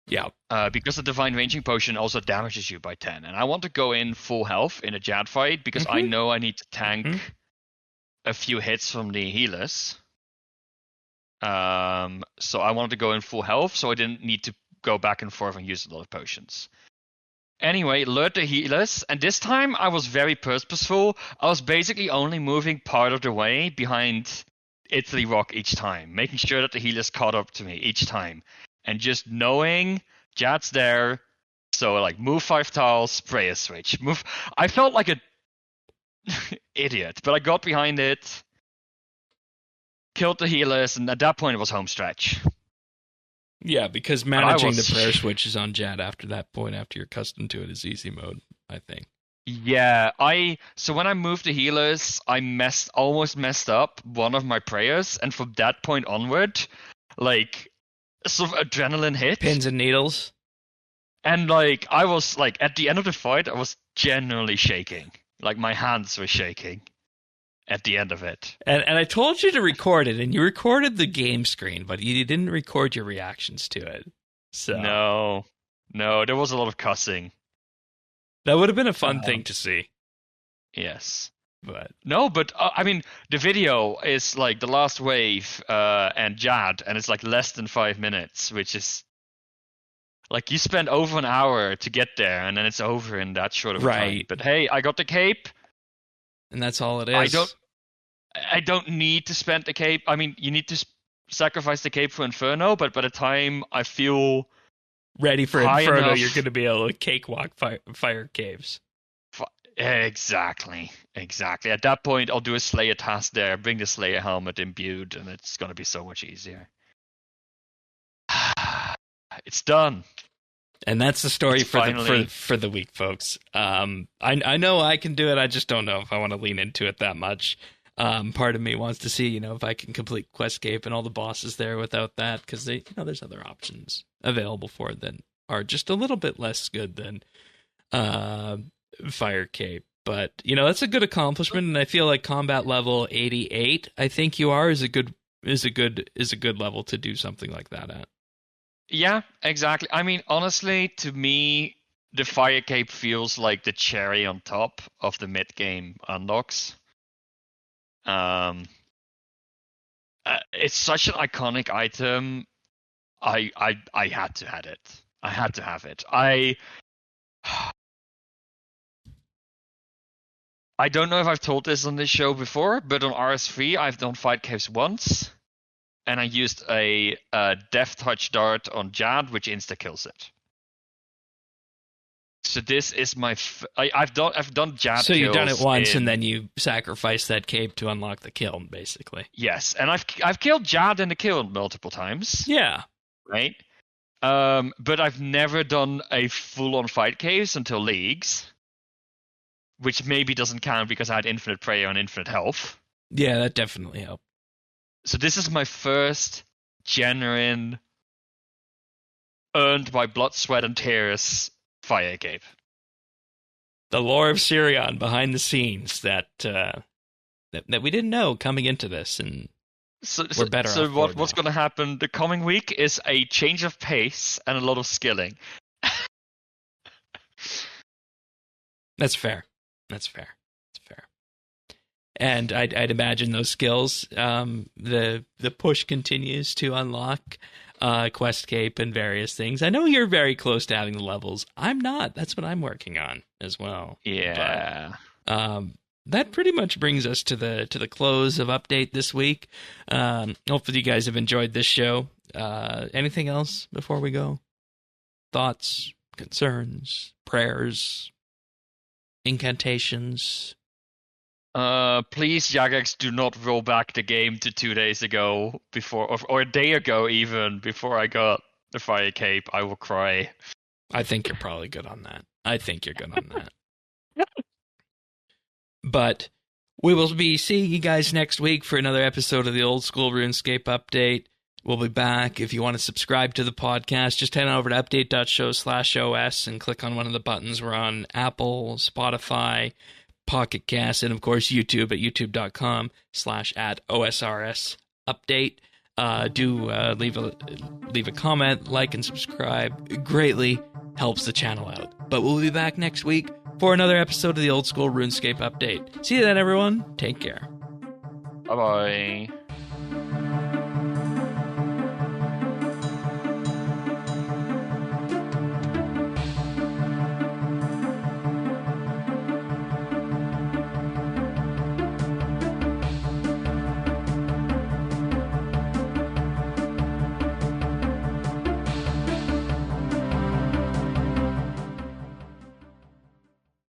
Yeah. Because the divine ranging potion also damages you by 10, and I want to go in full health in a Jad fight because I know I need to tank a few hits from the healers. So I wanted to go in full health, so I didn't need to go back and forth and use a lot of potions. Anyway, lured the healers, and this time I was very purposeful. I was basically only moving part of the way behind Italy Rock each time, making sure that the healers caught up to me each time. And just knowing Jad's there, so like move 5 tiles, prayer switch. Move. I felt like a idiot, but I got behind it, killed the healers, and at that point it was home stretch. Yeah, because managing the prayer switches on Jad after that point, after you're accustomed to it, is easy mode, I think. Yeah, so when I moved the healers, I almost messed up one of my prayers, and from that point onward, like, sort of adrenaline hit. Pins and needles. And like, I was like, at the end of the fight, I was genuinely shaking. Like, my hands were shaking at the end of it. And I told you to record it, and you recorded the game screen, but you didn't record your reactions to it. So No, there was a lot of cussing. That would have been a fun thing to see. Yes. But I mean, the video is like the last wave and Jad, and it's like less than 5 minutes, which is like you spend over an hour to get there, and then it's over in that short of a time. But hey, I got the cape, and that's all it is. I don't need to spend the cape. I mean, you need to sacrifice the cape for Inferno, but by the time I feel ready for Inferno, you're going to be able to cakewalk fire caves. Exactly. At that point, I'll do a Slayer task there, bring the Slayer helmet imbued, and it's going to be so much easier. It's done. And that's the story for the week, folks. I know I can do it. I just don't know if I want to lean into it that much. Part of me wants to see, if I can complete Questcape and all the bosses there without that, because there's other options available for it that are just a little bit less good than Fire Cape. But that's a good accomplishment, and I feel like combat level 88, I think you are, is a good level to do something like that at. Yeah, exactly. I mean, honestly, to me, the Fire Cape feels like the cherry on top of the mid game unlocks. It's such an iconic item. I had to have it. I had to have it. I don't know if I've told this on this show before, but on RS3 I've done fight caves once, and I used a Death Touch dart on Jad, which insta kills it. So this is my I've done Jad. So you've done it once, and then you sacrifice that cape to unlock the kill, basically. Yes, and I've killed Jad in the kill multiple times. Yeah. Right. But I've never done a full-on fight caves until leagues, which maybe doesn't count because I had infinite prayer and infinite health. Yeah, that definitely helped. So this is my first genuine earned by blood, sweat, and tears Fire Cape. The lore of Cireon behind the scenes that we didn't know coming into this, and we're better. So off what's going to happen the coming week is a change of pace and a lot of skilling. That's fair. And I'd imagine those skills, the push continues to unlock Quest Cape and various things. I know you're very close to having the levels. I'm not. That's what I'm working on as well. Yeah. But, that pretty much brings us to the close of Update this week. Hopefully you guys have enjoyed this show. Anything else before we go? Thoughts, concerns, prayers, incantations? Please, Jagex, do not roll back the game to 2 days ago or a day ago even, before I got the Fire Cape. I will cry. I think you're probably good on that. But we will be seeing you guys next week for another episode of the Old School RuneScape Update. We'll be back. If you want to subscribe to the podcast, just head on over to update.show/os and click on one of the buttons. We're on Apple, Spotify, Pocket Cast, and of course YouTube at youtube.com/@OSRS update. Do leave a comment, like, and subscribe. It greatly helps the channel out. But we'll be back next week for another episode of the Old School RuneScape Update. See you then, everyone. Take care. Bye-bye.